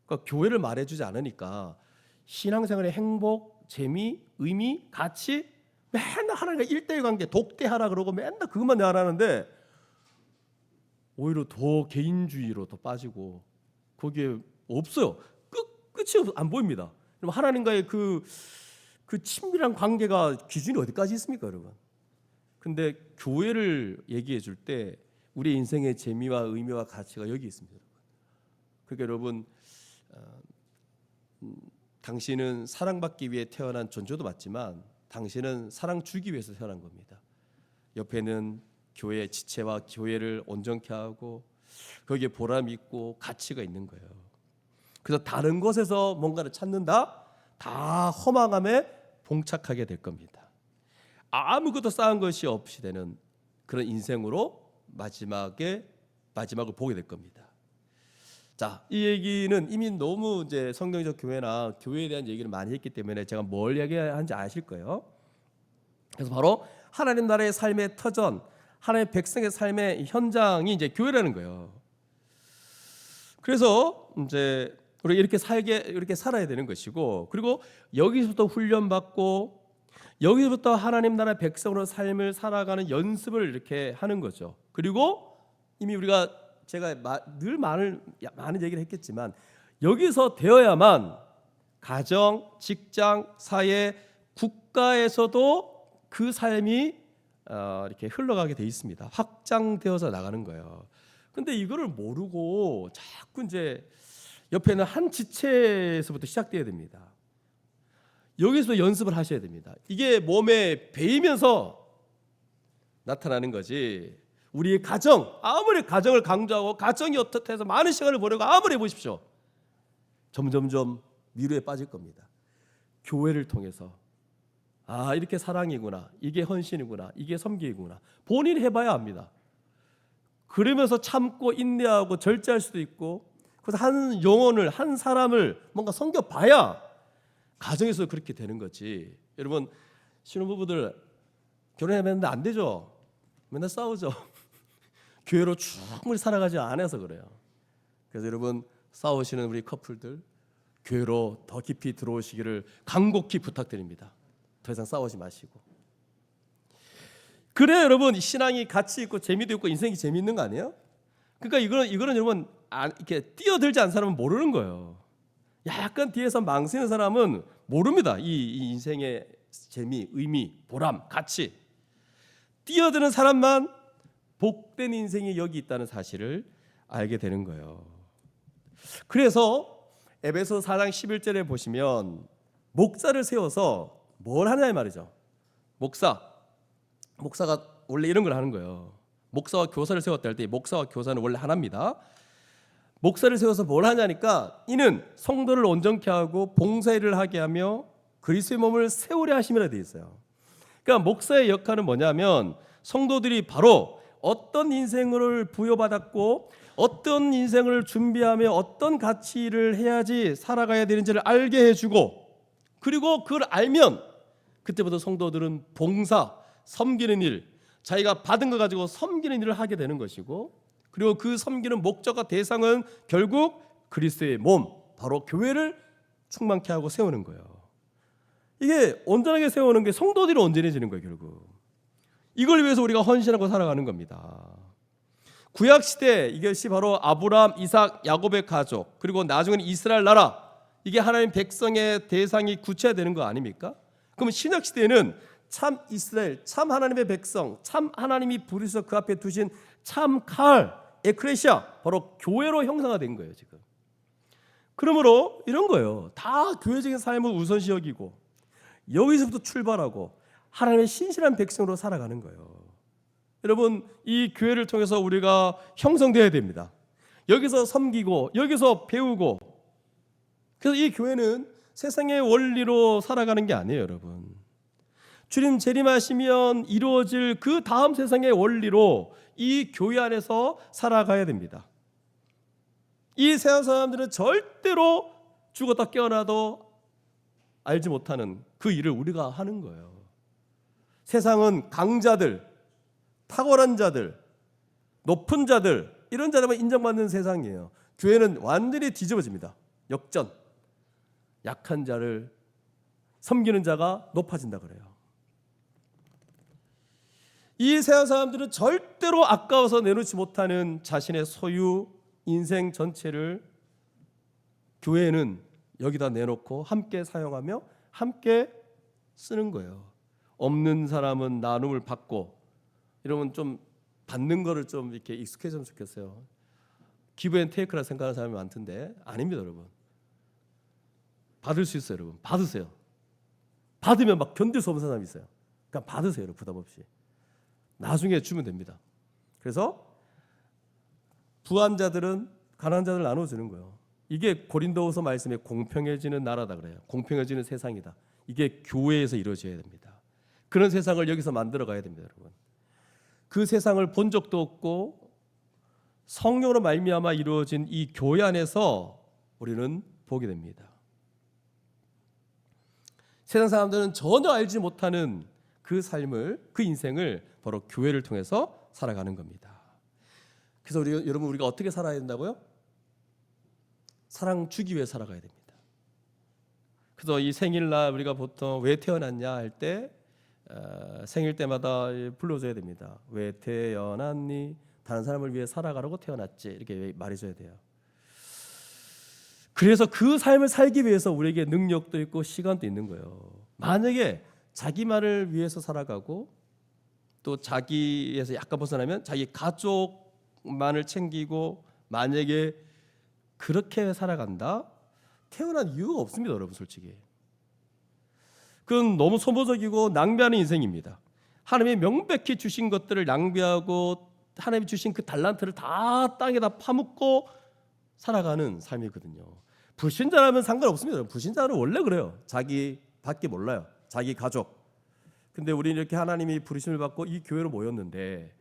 그러니까 교회를 말해주지 않으니까 신앙생활의 행복, 재미, 의미, 가치 맨날 하나님과 1대1 관계 독대하라 그러고 맨날 그것만 내하라는데 오히려 더 개인주의로 더 빠지고 거기에 없어요. 끝이 안 보입니다. 그럼 하나님과의 그 친밀한 관계가 기준이 어디까지 있습니까, 여러분? 근데 교회를 얘기해 줄 때 우리 인생의 재미와 의미와 가치가 여기 있습니다. 그러니까 여러분, 당신은 사랑받기 위해 태어난 존재도 맞지만 당신은 사랑 주기 위해서 태어난 겁니다. 옆에는 교회의 지체와 교회를 온전케 하고 거기에 보람이 있고 가치가 있는 거예요. 그래서 다른 곳에서 뭔가를 찾는다? 다 허망함에 봉착하게 될 겁니다. 아무것도 쌓은 것이 없이 되는 그런 인생으로 마지막을 보게 될 겁니다. 자, 이 얘기는 이미 너무 이제 성경적 교회나 교회에 대한 얘기를 많이 했기 때문에 제가 뭘 얘기하는지 아실 거예요. 그래서 바로 하나님 나라의 삶의 터전, 하나님의 백성의 삶의 현장이 이제 교회라는 거예요. 그래서 이제 우리 이렇게 살아야 되는 것이고, 그리고 여기서부터 훈련받고 여기서부터 하나님 나라 백성으로 삶을 살아가는 연습을 이렇게 하는 거죠. 그리고 이미 제가 늘 많은 얘기를 했겠지만 여기서 되어야만 가정, 직장, 사회, 국가에서도 그 삶이 이렇게 흘러가게 돼 있습니다. 확장되어서 나가는 거예요. 근데 이거를 모르고 자꾸 이제 옆에는 한 지체에서부터 시작돼야 됩니다. 여기서 연습을 하셔야 됩니다. 이게 몸에 배이면서 나타나는 거지. 우리의 가정, 아무리 가정을 강조하고 가정이 어떻게 해서 많은 시간을 보내고 아무리 해보십시오, 점점점 미루에 빠질 겁니다. 교회를 통해서 이렇게 사랑이구나, 이게 헌신이구나, 이게 섬기구나 본인이 해봐야 합니다. 그러면서 참고 인내하고 절제할 수도 있고, 그래서 한 영혼을, 한 사람을 뭔가 섬겨봐야 가정에서 그렇게 되는 거지. 여러분, 신혼부부들 결혼하면 안 되죠. 맨날 싸우죠. 교회로 충분히 살아가지 않아서 그래요. 그래서 여러분, 싸우시는 우리 커플들 교회로 더 깊이 들어오시기를 간곡히 부탁드립니다. 더 이상 싸우지 마시고. 그래 여러분, 신앙이 가치 있고 재미도 있고 인생이 재미있는 거 아니에요? 그러니까 이거는 여러분 이렇게 뛰어들지 않은 사람은 모르는 거예요. 약간 뒤에서 망치는 사람은 모릅니다. 이 인생의 재미, 의미, 보람, 가치. 뛰어드는 사람만 복된 인생이 여기 있다는 사실을 알게 되는 거예요. 그래서 에베소 4장 11절에 보시면 목자를 세워서 뭘 하냐 이 말이죠. 목사가 원래 이런 걸 하는 거예요. 목사와 교사를 세웠다 할 때 목사와 교사는 원래 하나입니다. 목사를 세워서 뭘 하냐니까 이는 성도를 온전케 하고 봉사일을 하게 하며 그리스도의 몸을 세우려 하심이라 되어 있어요. 그러니까 목사의 역할은 뭐냐면 성도들이 바로 어떤 인생을 부여받았고 어떤 인생을 준비하며 어떤 가치를 해야지 살아가야 되는지를 알게 해주고, 그리고 그걸 알면 그때부터 성도들은 봉사, 섬기는 일, 자기가 받은 거 가지고 섬기는 일을 하게 되는 것이고, 그리고 그 섬기는 목적과 대상은 결국 그리스도의 몸, 바로 교회를 충만케 하고 세우는 거예요. 이게 온전하게 세우는 게 성도들이 온전해지는 거예요. 결국 이걸 위해서 우리가 헌신하고 살아가는 겁니다. 구약시대 이것이 바로 아브라함, 이삭, 야곱의 가족, 그리고 나중에는 이스라엘 나라, 이게 하나님 백성의 대상이 구체화되는 거 아닙니까? 그러면 신약시대에는 참 이스라엘, 참 하나님의 백성, 참 하나님이 부르셔서 그 앞에 두신 참 칼, 에크레시아, 바로 교회로 형상화된 거예요 지금. 그러므로 이런 거예요. 다 교회적인 삶을 우선시 여기고 여기서부터 출발하고 하나님의 신실한 백성으로 살아가는 거예요. 여러분, 이 교회를 통해서 우리가 형성되어야 됩니다. 여기서 섬기고 여기서 배우고. 그래서 이 교회는 세상의 원리로 살아가는 게 아니에요. 여러분, 주님 재림하시면 이루어질 그 다음 세상의 원리로 이 교회 안에서 살아가야 됩니다. 이 세상 사람들은 절대로 죽었다 깨어나도 알지 못하는 그 일을 우리가 하는 거예요. 세상은 강자들, 탁월한 자들, 높은 자들, 이런 자들만 인정받는 세상이에요. 교회는 완전히 뒤집어집니다. 역전. 약한 자를 섬기는 자가 높아진다 그래요. 이 세상 사람들은 절대로 아까워서 내놓지 못하는 자신의 소유, 인생 전체를 교회는 여기다 내놓고 함께 사용하며 함께 쓰는 거예요. 없는 사람은 나눔을 받고, 이러면 좀 받는 거를 좀 이렇게 익숙해졌으면 좋겠어요. 기브앤테이크라 생각하는 사람이 많던데 아닙니다. 여러분, 받을 수 있어요. 여러분, 받으세요. 받으면 막 견딜 수 없는 사람이 있어요. 그러니까 받으세요. 여러분, 부담 없이. 나중에 주면 됩니다. 그래서 부한 자들은 가난한 자들 나눠주는 거예요. 이게 고린도후서 말씀에 공평해지는 나라다 그래요. 공평해지는 세상이다. 이게 교회에서 이루어져야 됩니다. 그런 세상을 여기서 만들어 가야 됩니다. 여러분, 그 세상을 본 적도 없고 성령으로 말미암아 이루어진 이 교회 안에서 우리는 보게 됩니다. 세상 사람들은 전혀 알지 못하는 그 삶을, 그 인생을 바로 교회를 통해서 살아가는 겁니다. 그래서 여러분, 우리가 어떻게 살아야 된다고요? 사랑 주기 위해 살아가야 됩니다. 그래서 이 생일날 우리가 보통 왜 태어났냐 할 때 생일 때마다 불러줘야 됩니다. 왜 태어났니? 다른 사람을 위해 살아가라고 태어났지, 이렇게 말해줘야 돼요. 그래서 그 삶을 살기 위해서 우리에게 능력도 있고 시간도 있는 거예요. 만약에 자기만을 위해서 살아가고 또 자기에서 약간 벗어나면 자기 가족만을 챙기고 만약에 그렇게 살아간다? 태어난 이유가 없습니다. 여러분, 솔직히 그건 너무 소모적이고 낭비하는 인생입니다. 하나님이 명백히 주신 것들을 낭비하고 하나님이 주신 그 달란트를 다 땅에다 파묻고 살아가는 삶이거든요. 불신자라면 상관없습니다. 불신자는 원래 그래요. 자기 밖에 몰라요. 자기 가족. 근데 우리는 이렇게 하나님이 부르심을 받고 이 교회로 모였는데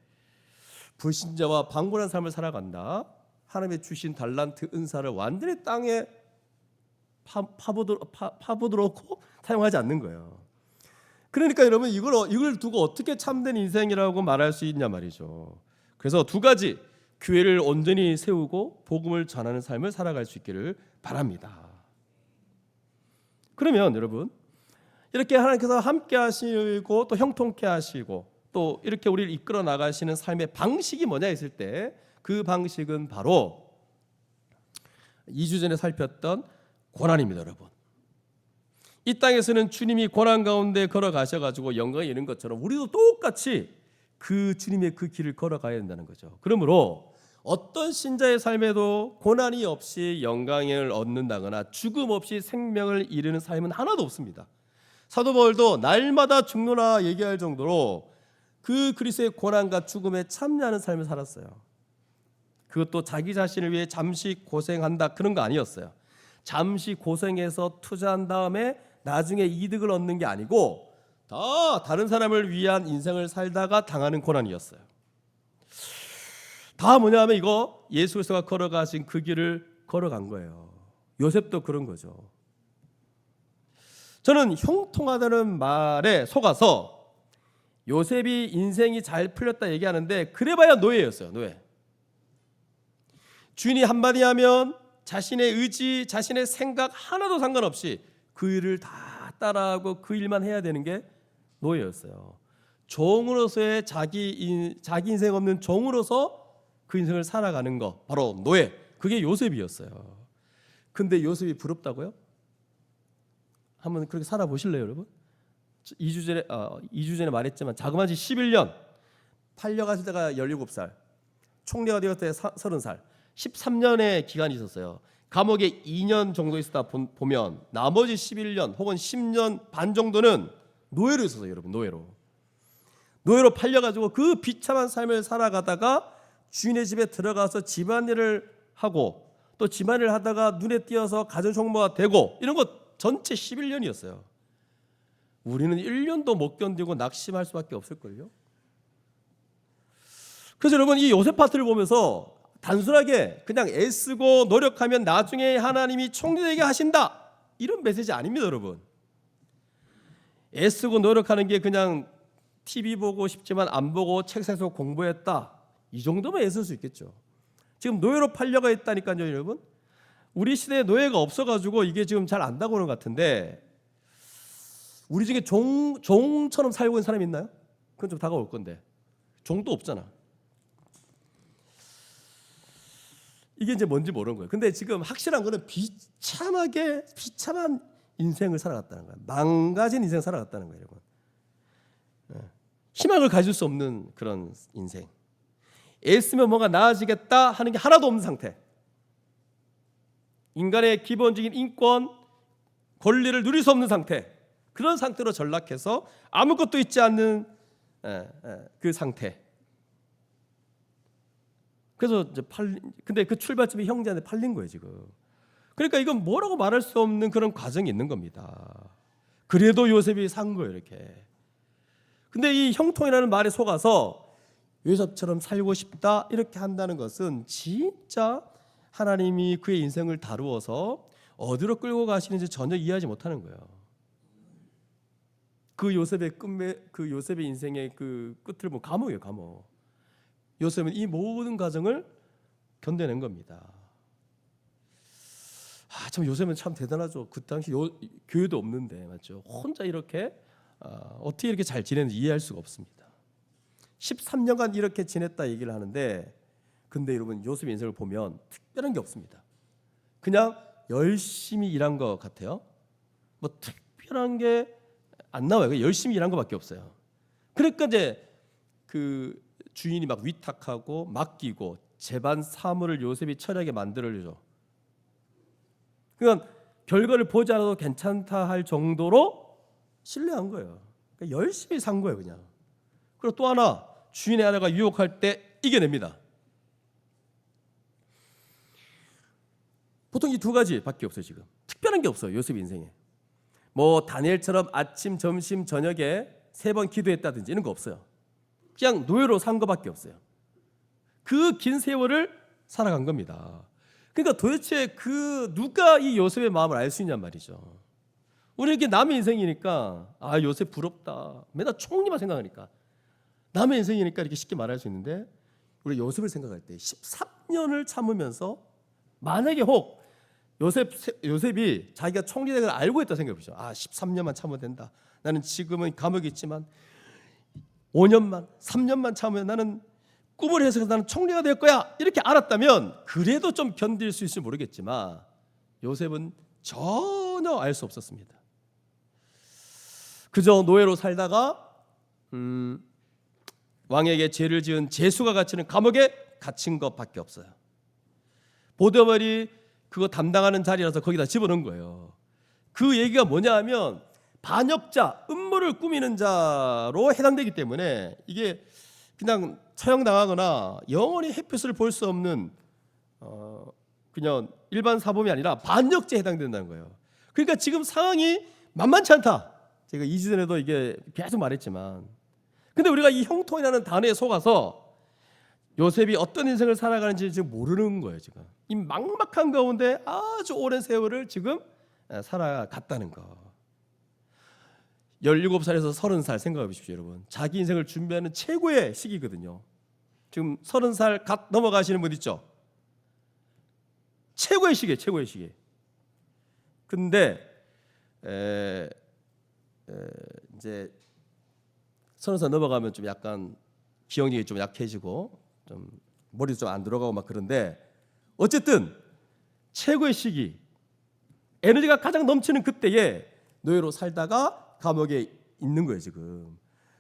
불신자와 방관한 삶을 살아간다. 하나님의 주신 달란트, 은사를 완전히 땅에 파보들었고 사용하지 않는 거예요. 그러니까 여러분, 이걸 두고 어떻게 참된 인생이라고 말할 수 있냐 말이죠. 그래서 두 가지, 교회를 온전히 세우고 복음을 전하는 삶을 살아갈 수 있기를 바랍니다. 그러면 여러분, 이렇게 하나님께서 함께 하시고 또 형통케 하시고 또 이렇게 우리를 이끌어 나가시는 삶의 방식이 뭐냐 했을 때, 그 방식은 바로 2주 전에 살폈던 고난입니다. 여러분, 이 땅에서는 주님이 고난 가운데 걸어가셔가지고 영광이 이룬 것처럼 우리도 똑같이 그 주님의 그 길을 걸어가야 된다는 거죠. 그러므로 어떤 신자의 삶에도 고난이 없이 영광을 얻는다거나 죽음 없이 생명을 이루는 삶은 하나도 없습니다. 사도 바울도 날마다 죽노라 얘기할 정도로 그 그리스도의 고난과 죽음에 참여하는 삶을 살았어요. 그것도 자기 자신을 위해 잠시 고생한다 그런 거 아니었어요. 잠시 고생해서 투자한 다음에 나중에 이득을 얻는 게 아니고 다 다른 사람을 위한 인생을 살다가 당하는 고난이었어요. 다 뭐냐면 이거 예수 그리스도가 걸어가신 그 길을 걸어간 거예요. 요셉도 그런 거죠. 저는 형통하다는 말에 속아서 요셉이 인생이 잘 풀렸다 얘기하는데 그래봐야 노예였어요. 노예. 주인이 한마디 하면 자신의 의지, 자신의 생각 하나도 상관없이 그 일을 다 따라하고 그 일만 해야 되는 게 노예였어요. 종으로서의 자기 인생 없는 종으로서 그 인생을 살아가는 거 바로 노예. 그게 요셉이었어요. 근데 요셉이 부럽다고요? 한번 그렇게 살아보실래요, 여러분? 2주 전에 말했지만 자그마치 11년 팔려갔을 때가 17살, 총리가 되었을 때 30살, 13년의 기간이 있었어요. 감옥에 2년 정도 있었다 보면 나머지 11년 혹은 10년 반 정도는 노예로 있었어요, 여러분. 노예로 팔려가지고 그 비참한 삶을 살아가다가 주인의 집에 들어가서 집안일을 하고 또 집안일을 하다가 눈에 띄어서 가정총무가 되고 이런 거 전체 11년이었어요. 우리는 1년도 못 견디고 낙심할 수밖에 없을걸요. 그래서 여러분 이 요셉 파트를 보면서 단순하게 그냥 애쓰고 노력하면 나중에 하나님이 총리되게 하신다 이런 메시지 아닙니다, 여러분. 애쓰고 노력하는 게 그냥 TV 보고 싶지만 안 보고 책에서 공부했다 이 정도면 애쓸 수 있겠죠. 지금 노예로 팔려가 있다니까요, 여러분. 우리 시대에 노예가 없어가지고 이게 지금 잘 안 나오는 것 같은데 우리 중에 종처럼 살고 있는 사람이 있나요? 그건 좀 다가올 건데 종도 없잖아. 이게 이제 뭔지 모르는 거예요. 근데 지금 확실한 거는 비참한 인생을 살아갔다는 거예요. 망가진 인생을 살아갔다는 거예요, 여러분. 희망을 가질 수 없는 그런 인생. 애쓰면 뭔가 나아지겠다 하는 게 하나도 없는 상태. 인간의 기본적인 인권, 권리를 누릴 수 없는 상태. 그런 상태로 전락해서 아무것도 있지 않는 그 상태. 그래서 이제 근데 그 출발점이 형제한테 팔린 거예요, 지금. 그러니까 이건 뭐라고 말할 수 없는 그런 과정이 있는 겁니다. 그래도 요셉이 산 거예요, 이렇게. 근데 이 형통이라는 말에 속아서 요셉처럼 살고 싶다 이렇게 한다는 것은 진짜 하나님이 그의 인생을 다루어서 어디로 끌고 가시는지 전혀 이해하지 못하는 거예요. 그 요셉의 인생의 그 끝을 보면 감옥이에요, 감옥. 요셉은 이 모든 과정을 견뎌낸 겁니다. 참 요셉은 참 대단하죠. 그 당시 교회도 없는데 맞죠? 혼자 이렇게 어떻게 이렇게 잘 지냈는지 이해할 수가 없습니다. 13년간 이렇게 지냈다 얘기를 하는데 근데 여러분 요셉의 인생을 보면 특별한 게 없습니다. 그냥 열심히 일한 것 같아요. 뭐 특별한 게 안 나와요. 열심히 일한 것밖에 없어요. 그러니까 이제 그 주인이 막 위탁하고 맡기고 재반 사물을 요셉이 처리하게 만들어줘. 그러니까 결과를 보지 않아도 괜찮다 할 정도로 신뢰한 거예요. 그러니까 열심히 산 거예요, 그냥. 그리고 또 하나 주인의 아내가 유혹할 때 이겨냅니다. 보통 이 두 가지밖에 없어요. 지금 특별한 게 없어요, 요셉 인생에. 뭐 다니엘처럼 아침, 점심, 저녁에 3번 기도했다든지 이런 거 없어요. 그냥 노예로 산 거밖에 없어요. 그 긴 세월을 살아간 겁니다. 그러니까 도대체 누가 이 요셉의 마음을 알 수 있냔 말이죠. 우리 이렇게 남의 인생이니까 요셉 부럽다. 맨날 총리만 생각하니까 남의 인생이니까 이렇게 쉽게 말할 수 있는데 우리 요셉을 생각할 때 13년을 참으면서 만약에 혹 요셉이 자기가 총리된 걸 알고 있다 생각해보죠. 13년만 참으면 된다. 나는 지금은 감옥에 있지만 5년만 3년만 참으면 나는 꿈을 해서 나는 총리가 될 거야 이렇게 알았다면 그래도 좀 견딜 수 있을지 모르겠지만 요셉은 전혀 알 수 없었습니다. 그저 노예로 살다가 왕에게 죄를 지은 죄수가 갇히는 감옥에 갇힌 것밖에 없어요. 보디발이 그거 담당하는 자리라서 거기다 집어넣은 거예요. 그 얘기가 뭐냐 하면 반역자, 음모를 꿈을 꾸미는 자로 해당되기 때문에 이게 그냥 처형당하거나 영원히 햇빛을 볼 수 없는 그냥 일반 사범이 아니라 반역죄에 해당된다는 거예요. 그러니까 지금 상황이 만만치 않다. 제가 2주 전에도 이게 계속 말했지만, 근데 우리가 이 형통이라는 단어에 속아서 요셉이 어떤 인생을 살아가는지 지금 모르는 거예요. 지금 이 막막한 가운데 아주 오랜 세월을 지금 살아갔다는 거. 17살에서 30살 생각해 보십시오, 여러분. 자기 인생을 준비하는 최고의 시기거든요. 지금 30살 갓 넘어가시는 분 있죠? 최고의 시기예요, 최고의 시기. 근데 이제 30살 넘어가면 좀 약간 기억력이 좀 약해지고 좀 머리도 좀 안 들어가고 막 그런데, 어쨌든 최고의 시기, 에너지가 가장 넘치는 그때에 노예로 살다가 감옥에 있는 거예요 지금.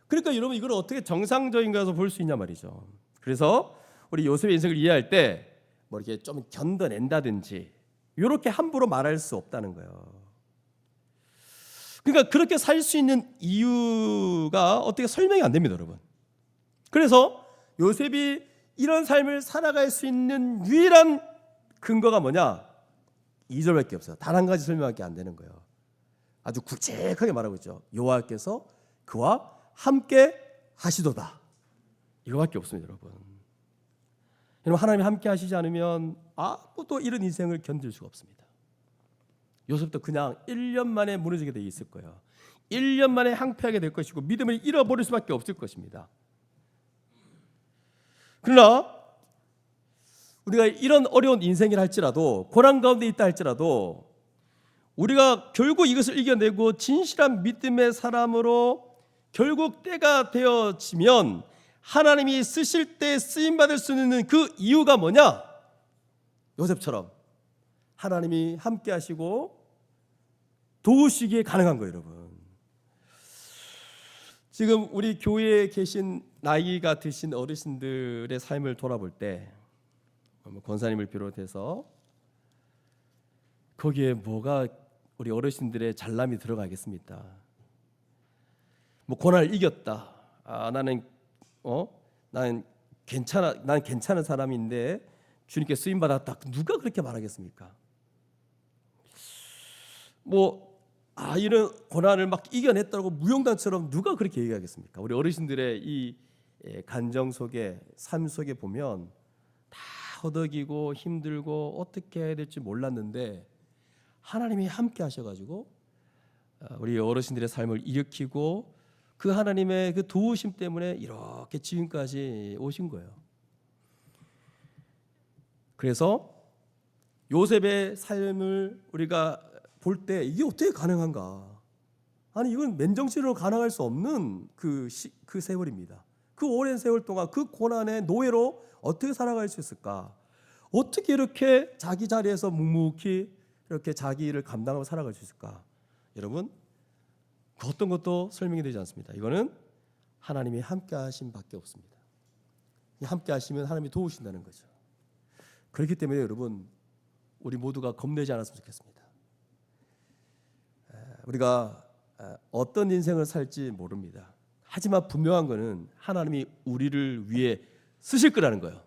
그러니까 여러분 이걸 어떻게 정상적인 것으로 볼 수 있냐 말이죠. 그래서 우리 요셉의 인생을 이해할 때 뭐 이렇게 좀 견뎌낸다든지 이렇게 함부로 말할 수 없다는 거예요. 그러니까 그렇게 살 수 있는 이유가 어떻게 설명이 안 됩니다, 여러분. 그래서 요셉이 이런 삶을 살아갈 수 있는 유일한 근거가 뭐냐? 2절밖에 없어요. 단 한 가지 설명밖에 안 되는 거예요. 아주 굵직하게 말하고 있죠. 여호와께서 그와 함께 하시도다. 이거밖에 없습니다, 여러분. 여러분, 하나님이 함께 하시지 않으면 아무도 이런 인생을 견딜 수가 없습니다. 요셉도 그냥 1년 만에 무너지게 돼 있을 거예요. 1년 만에 항폐하게 될 것이고 믿음을 잃어버릴 수밖에 없을 것입니다. 그러나 우리가 이런 어려운 인생이라 할지라도, 고난 가운데 있다 할지라도, 우리가 결국 이것을 이겨내고 진실한 믿음의 사람으로 결국 때가 되어지면 하나님이 쓰실 때 쓰임받을 수 있는 그 이유가 뭐냐? 요셉처럼 하나님이 함께 하시고 도우시기에 가능한 거예요, 여러분. 지금 우리 교회에 계신 나이가 드신 어르신들의 삶을 돌아볼 때 권사님을 비롯해서 거기에 뭐가 우리 어르신들의 잘남이 들어가겠습니까? 뭐 고난을 이겼다. 나는 괜찮아, 난 괜찮은 사람인데 주님께 쓰임 받았다. 누가 그렇게 말하겠습니까? 이런 고난을 막 이겨냈다고 무용담처럼 누가 그렇게 얘기하겠습니까? 우리 어르신들의 이 간정 속에, 삶 속에 보면 다 허덕이고 힘들고 어떻게 해야 될지 몰랐는데 하나님이 함께 하셔가지고 우리 어르신들의 삶을 일으키고 그 하나님의 그 도우심 때문에 이렇게 지금까지 오신 거예요. 그래서 요셉의 삶을 우리가 볼 때 이게 어떻게 가능한가? 아니 이건 맨정신으로 가능할 수 없는 그 세월입니다. 그 오랜 세월 동안 그 고난의 노예로 어떻게 살아갈 수 있을까? 어떻게 이렇게 자기 자리에서 묵묵히 이렇게 자기 일을 감당하고 살아갈 수 있을까? 여러분, 그 어떤 것도 설명이 되지 않습니다. 이거는 하나님이 함께 하심 밖에 없습니다. 함께 하시면 하나님이 도우신다는 거죠. 그렇기 때문에 여러분, 우리 모두가 겁내지 않았으면 좋겠습니다. 우리가 어떤 인생을 살지 모릅니다. 하지만 분명한 것은 하나님이 우리를 위해 쓰실 거라는 거예요.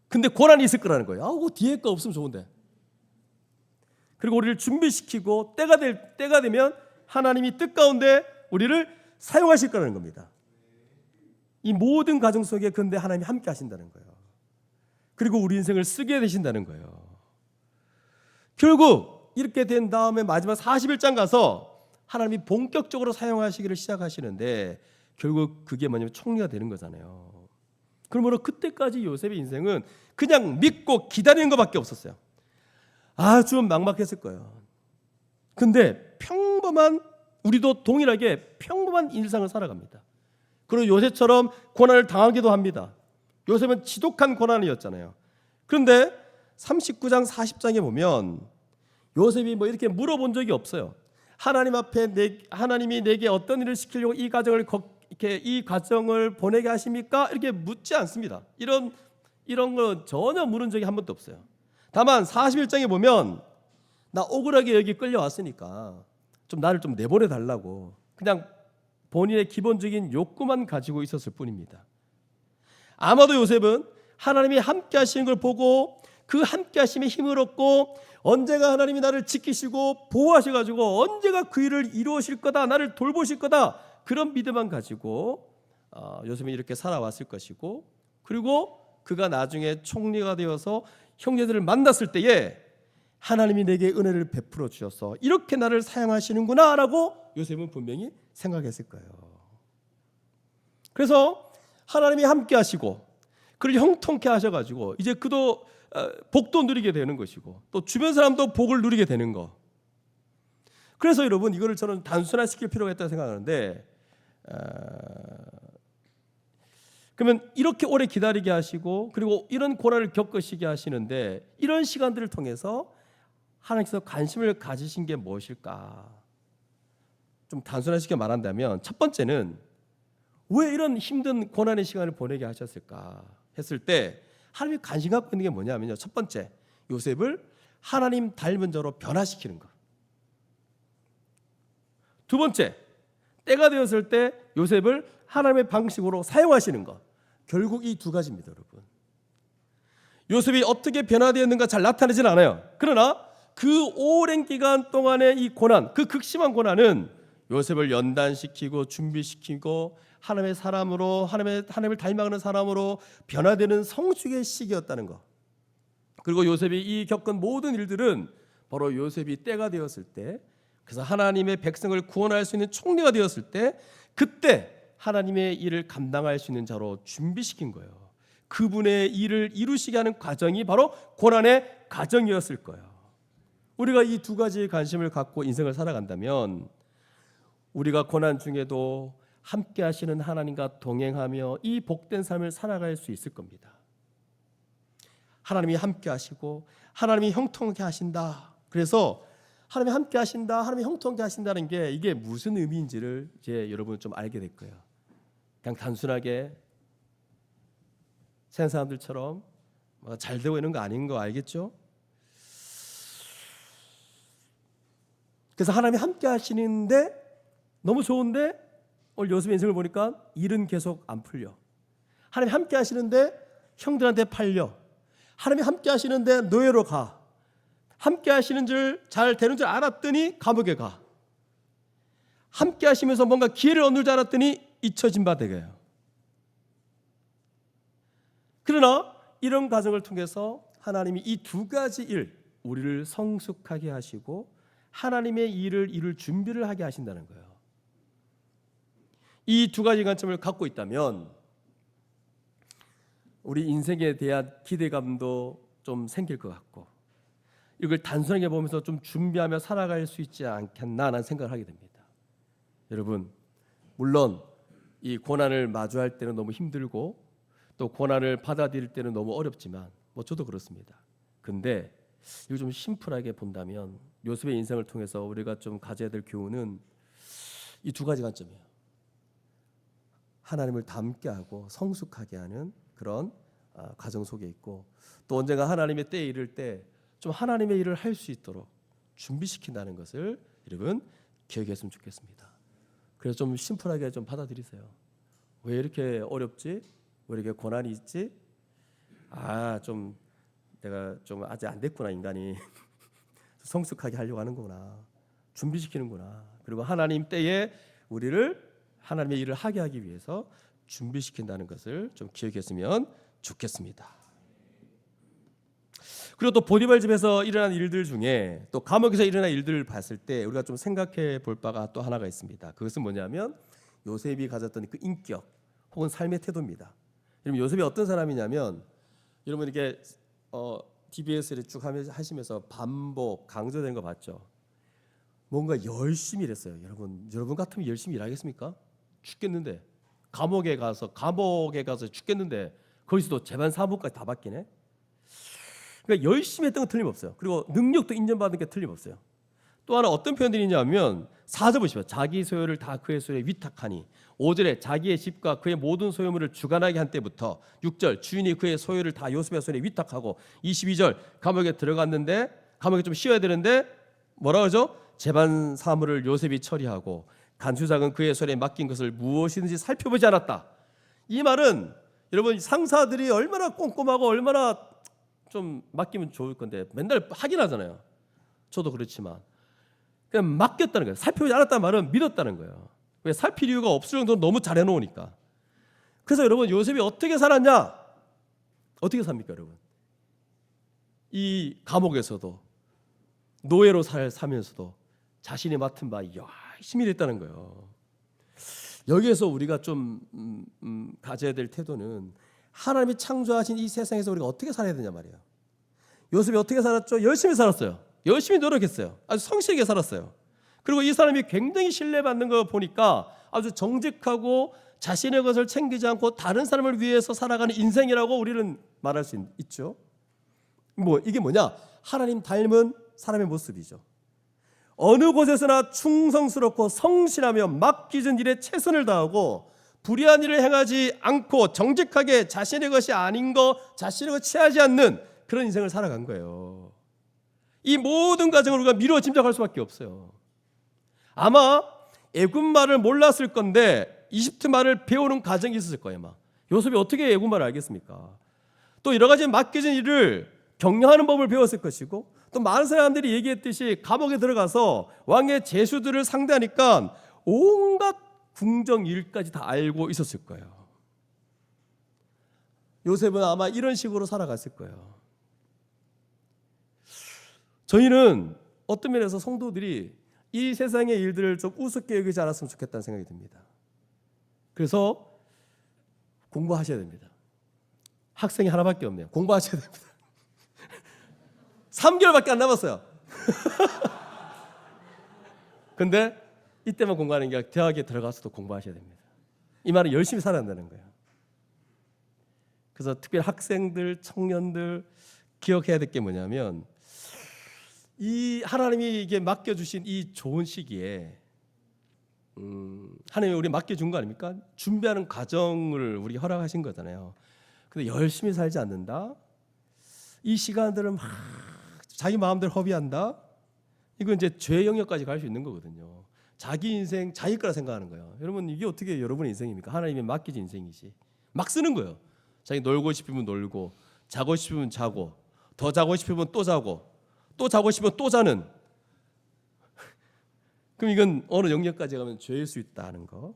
근데 고난이 있을 거라는 거예요. 그 뒤에 거 없으면 좋은데. 그리고 우리를 준비시키고 때가 되면 하나님이 뜻 가운데 우리를 사용하실 거라는 겁니다. 이 모든 과정 속에 근데 하나님이 함께 하신다는 거예요. 그리고 우리 인생을 쓰게 되신다는 거예요. 결국 이렇게 된 다음에 마지막 41장 가서 하나님이 본격적으로 사용하시기를 시작하시는데 결국 그게 뭐냐면 총리가 되는 거잖아요. 그러므로 그때까지 요셉의 인생은 그냥 믿고 기다리는 것밖에 없었어요. 아주 막막했을 거예요. 근데 우리도 동일하게 평범한 일상을 살아갑니다. 그리고 요셉처럼 고난을 당하기도 합니다. 요셉은 지독한 고난이었잖아요. 그런데 39장 40장에 보면 요셉이 이렇게 물어본 적이 없어요. 하나님 앞에 하나님이 내게 어떤 일을 시키려고 이 과정을 보내게 하십니까? 이렇게 묻지 않습니다. 이런 거 전혀 물은 적이 한 번도 없어요. 다만 41장에 보면 나 억울하게 여기 끌려왔으니까 좀 나를 좀 내보내 달라고 그냥 본인의 기본적인 욕구만 가지고 있었을 뿐입니다. 아마도 요셉은 하나님이 함께 하시는 걸 보고 그 함께 하심에 힘을 얻고 언제가 하나님이 나를 지키시고 보호하셔가지고 언제가 그 일을 이루실 거다, 나를 돌보실 거다, 그런 믿음만 가지고 요셉이 이렇게 살아왔을 것이고, 그리고 그가 나중에 총리가 되어서 형제들을 만났을 때에 하나님이 내게 은혜를 베풀어 주셔서 이렇게 나를 사용하시는구나 라고 요셉은 분명히 생각했을 거예요. 그래서 하나님이 함께 하시고 그를 형통케 하셔가지고 이제 그도 복도 누리게 되는 것이고 또 주변 사람도 복을 누리게 되는 거. 그래서 여러분, 이거를 저는 단순화시킬 필요가 있다고 생각하는데, 그러면 이렇게 오래 기다리게 하시고 그리고 이런 고난을 겪으시게 하시는데 이런 시간들을 통해서 하나님께서 관심을 가지신 게 무엇일까? 좀 단순화시켜 말한다면, 첫 번째는 왜 이런 힘든 고난의 시간을 보내게 하셨을까 했을 때 하나님이 관심 갖고 있는 게 뭐냐면요, 첫 번째, 요셉을 하나님 닮은 자로 변화시키는 것. 두 번째, 때가 되었을 때 요셉을 하나님의 방식으로 사용하시는 것. 결국 이 두 가지입니다, 여러분. 요셉이 어떻게 변화되었는가 잘 나타나지는 않아요. 그러나 그 오랜 기간 동안의 이 고난, 그 극심한 고난은 요셉을 연단시키고 준비시키고 하나님의 사람으로, 하나님을 닮아가는 사람으로 변화되는 성숙의 시기였다는 것. 그리고 요셉이 이 겪은 모든 일들은 바로 요셉이 때가 되었을 때, 그래서 하나님의 백성을 구원할 수 있는 총리가 되었을 때, 그때 하나님의 일을 감당할 수 있는 자로 준비시킨 거예요. 그분의 일을 이루시게 하는 과정이 바로 고난의 과정이었을 거예요. 우리가 이 두 가지의 관심을 갖고 인생을 살아간다면 우리가 고난 중에도 함께 하시는 하나님과 동행하며 이 복된 삶을 살아갈 수 있을 겁니다. 하나님이 함께 하시고 하나님이 형통케 하신다. 그래서 하나님이 함께 하신다, 하나님이 형통케 하신다는 게 이게 무슨 의미인지를 이제 여러분 좀 알게 될 거예요. 그냥 단순하게 세상 사람들처럼 잘 되고 있는 거 아닌 거 알겠죠? 그래서 하나님이 함께 하시는데 너무 좋은데 오늘 요셉의 인생을 보니까 일은 계속 안 풀려. 하나님이 함께 하시는데 형들한테 팔려. 하나님이 함께 하시는데 노예로 가. 함께 하시는 줄, 잘 되는 줄 알았더니 감옥에 가. 함께 하시면서 뭔가 기회를 얻는 줄 알았더니 잊혀진 바 되게요. 그러나 이런 과정을 통해서 하나님이 이 두 가지 일, 우리를 성숙하게 하시고 하나님의 일을 이룰 준비를 하게 하신다는 거예요. 이 두 가지 관점을 갖고 있다면 우리 인생에 대한 기대감도 좀 생길 것 같고, 이걸 단순하게 보면서 좀 준비하며 살아갈 수 있지 않겠나라는 생각을 하게 됩니다. 여러분, 물론 이 고난을 마주할 때는 너무 힘들고 또 고난을 받아들일 때는 너무 어렵지만 저도 그렇습니다. 근데 이걸 좀 심플하게 본다면 요셉의 인생을 통해서 우리가 좀 가져야 될 교훈은 이 두 가지 관점이에요. 하나님을 닮게 하고 성숙하게 하는 그런 과정 속에 있고, 또 언젠가 하나님의 때에 이를 때 좀 하나님의 일을 할 수 있도록 준비시킨다는 것을 여러분 기억했으면 좋겠습니다. 그래서 좀 심플하게 좀 받아들이세요. 왜 이렇게 어렵지? 왜 이렇게 고난이 있지? 좀 내가 좀 아직 안 됐구나, 인간이. 성숙하게 하려고 하는구나, 준비시키는구나. 그리고 하나님 때에 우리를 하나님의 일을 하게 하기 위해서 준비시킨다는 것을 좀 기억했으면 좋겠습니다. 그리고 또 보디발 집에서 일어난 일들 중에 또 감옥에서 일어난 일들을 봤을 때 우리가 좀 생각해 볼 바가 또 하나가 있습니다. 그것은 뭐냐면 요셉이 가졌던 그 인격 혹은 삶의 태도입니다. 여러분, 요셉이 어떤 사람이냐면, 여러분 이렇게 TBS를 쭉 하시면서 반복 강조된 거 봤죠? 뭔가 열심히 일했어요. 여러분 같으면 열심히 일하겠습니까? 죽겠는데. 감옥에 가서 죽겠는데 거기서도 재반 사무까지 다 바뀌네. 그러니까 열심히 했던 건 틀림없어요. 그리고 능력도 인정받은 게 틀림없어요. 또 하나 어떤 표현들이 있냐면 4절 보시면 자기 소유를 다 그의 손에 위탁하니, 5절에 자기의 집과 그의 모든 소유물을 주관하게 한 때부터, 6절 주인이 그의 소유를 다 요셉의 손에 위탁하고, 22절 감옥에 들어갔는데 감옥에 좀 쉬어야 되는데 뭐라 그러죠? 재반 사물을 요셉이 처리하고, 간수장은 그의 손에 맡긴 것을 무엇이든지 살펴보지 않았다. 이 말은 여러분 상사들이 얼마나 꼼꼼하고 얼마나 좀 맡기면 좋을 건데 맨날 하긴 하잖아요. 저도 그렇지만 그냥 맡겼다는 거예요. 살펴보지 않았다는 말은 믿었다는 거예요. 왜? 살필 이유가 없을 정도로 너무 잘해놓으니까. 그래서 여러분 요셉이 어떻게 살았냐? 어떻게 삽니까 여러분? 이 감옥에서도 노예로 살면서도 자신이 맡은 바 열심히 일했다는 거예요. 여기에서 우리가 좀 가져야 될 태도는 하나님이 창조하신 이 세상에서 우리가 어떻게 살아야 되냐 말이에요. 요셉이 어떻게 살았죠? 열심히 살았어요. 열심히 노력했어요. 아주 성실하게 살았어요. 그리고 이 사람이 굉장히 신뢰받는 거 보니까 아주 정직하고 자신의 것을 챙기지 않고 다른 사람을 위해서 살아가는 인생이라고 우리는 말할 수 있죠. 이게 뭐냐? 하나님 닮은 사람의 모습이죠. 어느 곳에서나 충성스럽고 성실하며 맡기진 일에 최선을 다하고 불의한 일을 행하지 않고 정직하게 자신의 것이 아닌 거 자신의 것 취하지 않는 그런 인생을 살아간 거예요. 이 모든 과정을 우리가 미루어 짐작할 수밖에 없어요. 아마 애굽 말을 몰랐을 건데 이집트 말을 배우는 과정이 있었을 거예요. 아마 요셉이 어떻게 애굽 말을 알겠습니까? 또 여러 가지 맡겨진 일을 격려하는 법을 배웠을 것이고 또 많은 사람들이 얘기했듯이 감옥에 들어가서 왕의 제수들을 상대하니까 온갖 궁정 일까지 다 알고 있었을 거예요. 요셉은 아마 이런 식으로 살아갔을 거예요. 저희는 어떤 면에서 성도들이 이 세상의 일들을 좀 우습게 여기지 않았으면 좋겠다는 생각이 듭니다. 그래서 공부하셔야 됩니다. 학생이 하나밖에 없네요. 공부하셔야 됩니다. 3개월밖에 안 남았어요. 근데 이때만 공부하는 게 아니라 대학에 들어가서도 공부하셔야 됩니다. 이 말은 열심히 살아야 한다는 거예요. 그래서 특별히 학생들, 청년들 기억해야 될 게 뭐냐면 이 하나님이 이게 맡겨주신 이 좋은 시기에 하나님이 우리 맡겨준 거 아닙니까? 준비하는 과정을 우리 허락하신 거잖아요. 근데 열심히 살지 않는다? 이 시간들은 막 자기 마음대로 허비한다? 이건 이제 죄 영역까지 갈 수 있는 거거든요. 자기 인생 자기 거라 생각하는 거예요. 여러분 이게 어떻게 여러분의 인생입니까? 하나님이 맡겨진 인생이지. 막 쓰는 거예요. 자기 놀고 싶으면 놀고 자고 싶으면 자고 더 자고 싶으면 또 자고 또 자고 싶으면 또 자는. 그럼 이건 어느 영역까지 가면 죄일 수 있다는 거.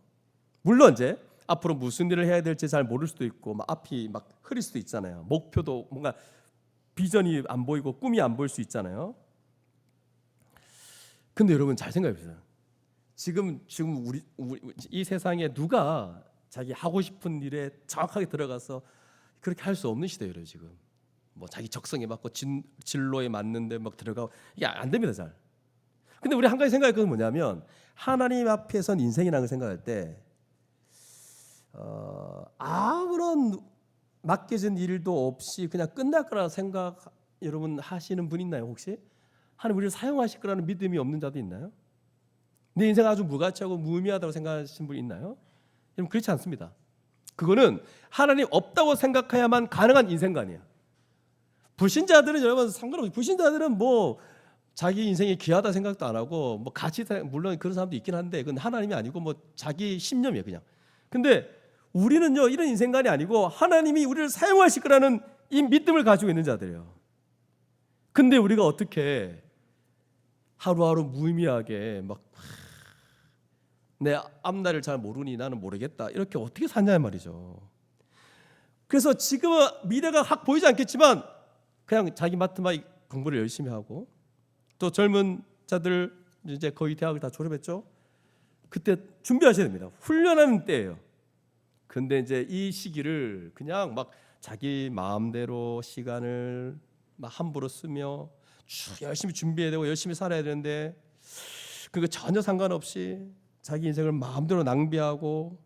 물론 이제 앞으로 무슨 일을 해야 될지 잘 모를 수도 있고 막 앞이 막 흐릴 수도 있잖아요. 목표도 뭔가 비전이 안 보이고 꿈이 안 보일 수 있잖아요. 근데 여러분 잘 생각해 보세요. 지금 우리 이 세상에 누가 자기 하고 싶은 일에 정확하게 들어가서 그렇게 할 수 없는 시대예요, 지금. 뭐 자기 적성에 맞고 진로에 맞는데 막 들어가고 이게 안 됩니다, 잘. 근데 우리 한 가지 생각할 것은 뭐냐면 하나님 앞에선 인생이라는 걸 생각할 때 아무런 맡겨진 일도 없이 그냥 끝날 거라 생각 여러분 하시는 분 있나요 혹시? 하나님 우리를 사용하실 거라는 믿음이 없는 자도 있나요? 내 인생 아주 무가치하고 무의미하다고 생각하시는 분 있나요? 여러분 그렇지 않습니다. 그거는 하나님 없다고 생각해야만 가능한 인생관이에요. 불신자들은 여러분 상관없어요. 불신자들은 뭐 자기 인생이 귀하다 생각도 안 하고 뭐 같이 물론 그런 사람도 있긴 한데 그건 하나님이 아니고 뭐 자기 신념이에요 그냥. 근데 우리는요 이런 인생관이 아니고 하나님이 우리를 사용하실 거라는 이 믿음을 가지고 있는 자들이에요. 근데 우리가 어떻게 하루하루 무의미하게 막 내 앞날을 잘 모르니 나는 모르겠다 이렇게 어떻게 사냐 말이죠. 그래서 지금은 미래가 확 보이지 않겠지만 그냥 자기 맡은 바 공부를 열심히 하고 또 젊은 자들 이제 거의 대학을 다 졸업했죠. 그때 준비하셔야 됩니다. 훈련하는 때예요. 근데 이제 이 시기를 그냥 막 자기 마음대로 시간을 막 함부로 쓰며 열심히 준비해야 되고 열심히 살아야 되는데 그거 전혀 상관없이 자기 인생을 마음대로 낭비하고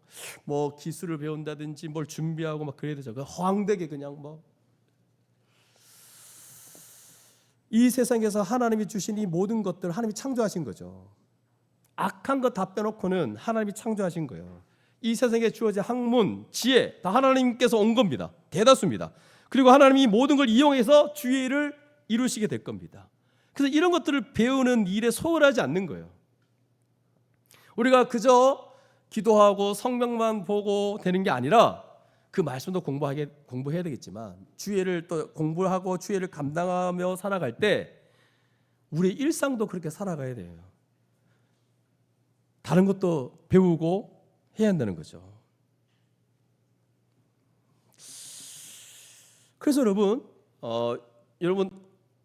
뭐 기술을 배운다든지 뭘 준비하고 막 그래야 되죠. 허황되게 그냥 뭐 이 세상에서 하나님이 주신 이 모든 것들 하나님이 창조하신 거죠. 악한 것 다 빼놓고는 하나님이 창조하신 거예요. 이 세상에 주어진 학문, 지혜 다 하나님께서 온 겁니다. 대다수입니다. 그리고 하나님이 모든 걸 이용해서 주의 일을 이루시게 될 겁니다. 그래서 이런 것들을 배우는 일에 소홀하지 않는 거예요. 우리가 그저 기도하고 성경만 보고 되는 게 아니라 그 말씀도 공부해야 되겠지만 주의를 또 공부하고 주의를 감당하며 살아갈 때 우리의 일상도 그렇게 살아가야 돼요. 다른 것도 배우고 해야 한다는 거죠. 그래서 여러분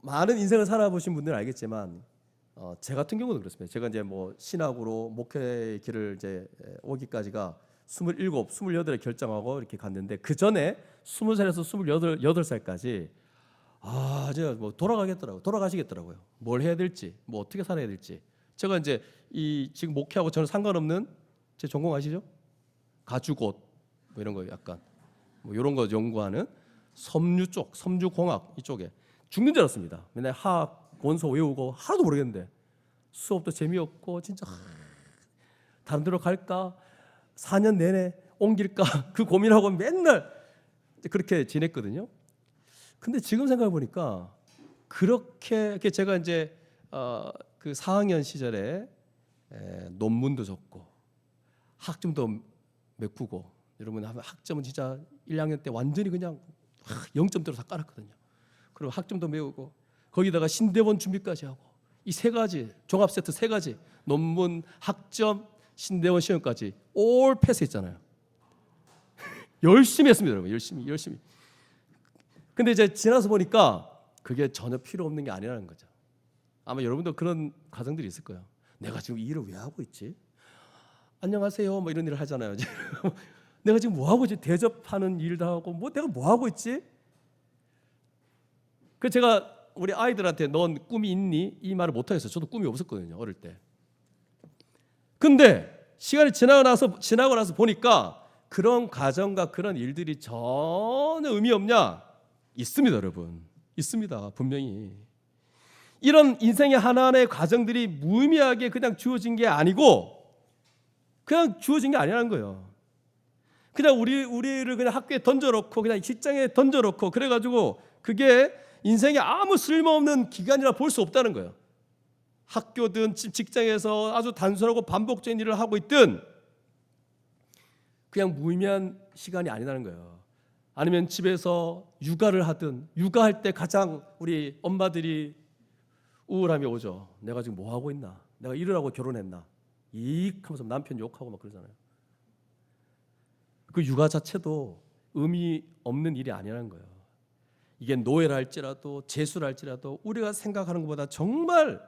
많은 인생을 살아보신 분들은 알겠지만 제 같은 경우도 그렇습니다. 제가 이제 뭐 신학으로 목회의 길을 이제 오기까지가 27, 28에 결정하고 이렇게 갔는데 그 전에 20살에서 28살까지 제가 뭐 돌아가시겠더라고요. 뭘 해야 될지, 뭐 어떻게 살아야 될지. 제가 이제 이 지금 목회하고 저는 상관없는 제 전공 아시죠? 가축옷 뭐 이런 거 약간 뭐 이런 거 연구하는 섬유 쪽, 섬유공학 이쪽에 죽는 줄 알았습니다. 맨날 화학 원소 외우고 하나도 모르겠는데 수업도 재미없고 진짜 다른 데로 갈까? 4년 내내 옮길까? 그 고민하고 맨날 그렇게 지냈거든요. 근데 지금 생각해 보니까 그렇게 제가 이제 그 4학년 시절에 논문도 적고 학점도 메꾸고 여러분 학점은 진짜 1, 2학년 때 완전히 그냥 0점대로 다 깔았거든요. 그리고 학점도 메우고 거기다가 신대원 준비까지 하고 이 세 가지 종합 세트 세 가지 논문, 학점, 신대원 시험까지 올 패스했잖아요. 열심히 했습니다, 여러분. 열심히. 근데 이제 지나서 보니까 그게 전혀 필요 없는 게 아니라는 거죠. 아마 여러분도 그런 과정들이 있을 거예요. 내가 지금 이 일을 왜 하고 있지? 안녕하세요, 뭐 이런 일을 하잖아요. 내가 지금 뭐 하고 있지? 대접하는 일도 하고 뭐 내가 뭐 하고 있지? 그 제가 우리 아이들한테 넌 꿈이 있니? 이 말을 못 하겠어요. 저도 꿈이 없었거든요, 어릴 때. 근데 시간이 지나고 나서 보니까 그런 과정과 그런 일들이 전혀 의미 없냐? 있습니다, 여러분. 있습니다, 분명히. 이런 인생의 하나하나의 과정들이 무의미하게 그냥 주어진 게 아니고 그냥 주어진 게 아니라는 거예요. 그냥 우리를 그냥 학교에 던져놓고 그냥 직장에 던져놓고 그래가지고 그게 인생에 아무 쓸모없는 기간이라 볼 수 없다는 거예요. 학교든 직장에서 아주 단순하고 반복적인 일을 하고 있든 그냥 무의미한 시간이 아니라는 거예요. 아니면 집에서 육아를 하든 육아할 때 가장 우리 엄마들이 우울함이 오죠. 내가 지금 뭐 하고 있나? 내가 일을 하고 결혼했나? 이익 하면서 남편 욕하고 막 그러잖아요. 그 육아 자체도 의미 없는 일이 아니라는 거예요. 이게 노예라 할지라도 재수라 할지라도 우리가 생각하는 것보다 정말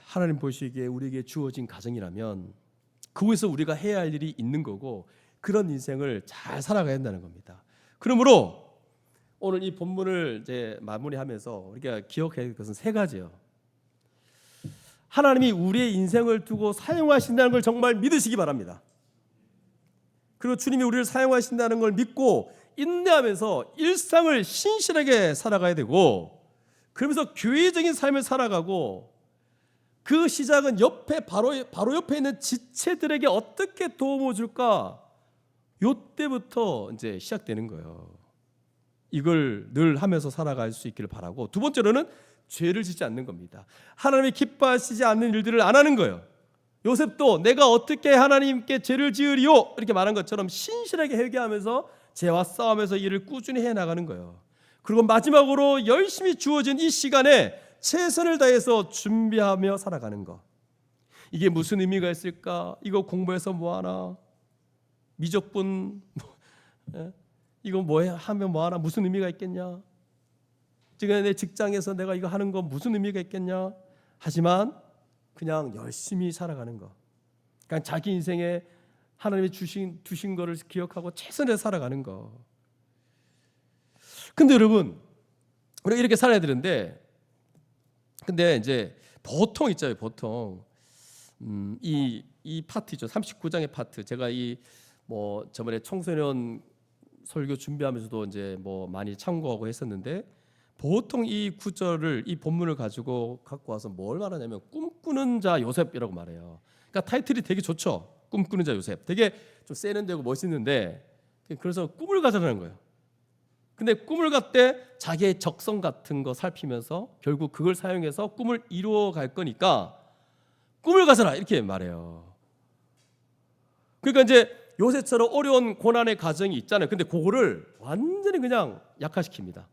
하나님 보시기에 우리에게 주어진 가정이라면 그곳에서 우리가 해야 할 일이 있는 거고 그런 인생을 잘 살아가야 한다는 겁니다. 그러므로 오늘 이 본문을 이제 마무리하면서 우리가 기억해야 할 것은 세 가지예요. 하나님이 우리의 인생을 두고 사용하신다는 걸 정말 믿으시기 바랍니다. 그리고 주님이 우리를 사용하신다는 걸 믿고 인내하면서 일상을 신실하게 살아가야 되고 그러면서 교회적인 삶을 살아가고 그 시작은 바로 옆에 있는 지체들에게 어떻게 도움을 줄까? 이때부터 이제 시작되는 거예요. 이걸 늘 하면서 살아갈 수 있기를 바라고 두 번째로는 죄를 짓지 않는 겁니다. 하나님이 기뻐하시지 않는 일들을 안 하는 거예요. 요셉도 내가 어떻게 하나님께 죄를 지으리요? 이렇게 말한 것처럼 신실하게 회개하면서 죄와 싸우면서 일을 꾸준히 해나가는 거예요. 그리고 마지막으로 열심히 주어진 이 시간에 최선을 다해서 준비하며 살아가는 것. 이게 무슨 의미가 있을까? 이거 공부해서 뭐하나? 미적분 이거 뭐 하면 뭐하나? 무슨 의미가 있겠냐? 지금 내 직장에서 내가 이거 하는 건 무슨 의미가 있겠냐? 하지만 그냥 열심히 살아가는 거. 그냥 자기 인생에 하나님이 두신 거를 기억하고 최선을 살아가는 거. 근데 여러분, 우리가 이렇게 살아야 되는데, 근데 이제 보통 있잖아요. 보통 이 파트죠. 39장의 파트. 제가 뭐 저번에 청소년 설교 준비하면서도 이제 뭐 많이 참고하고 했었는데, 보통 이 구절을 이 본문을 갖고 와서 뭘 말하냐면 꿈꾸는 자 요셉이라고 말해요. 그러니까 타이틀이 되게 좋죠. 꿈꾸는 자 요셉. 되게 좀 세련되고 멋있는데 그래서 꿈을 가자는 거예요. 근데 꿈을 갈 때 자기의 적성 같은 거 살피면서 결국 그걸 사용해서 꿈을 이루어 갈 거니까 꿈을 가져라 이렇게 말해요. 그러니까 이제 요셉처럼 어려운 고난의 가정이 있잖아요. 근데 그거를 완전히 그냥 약화시킵니다.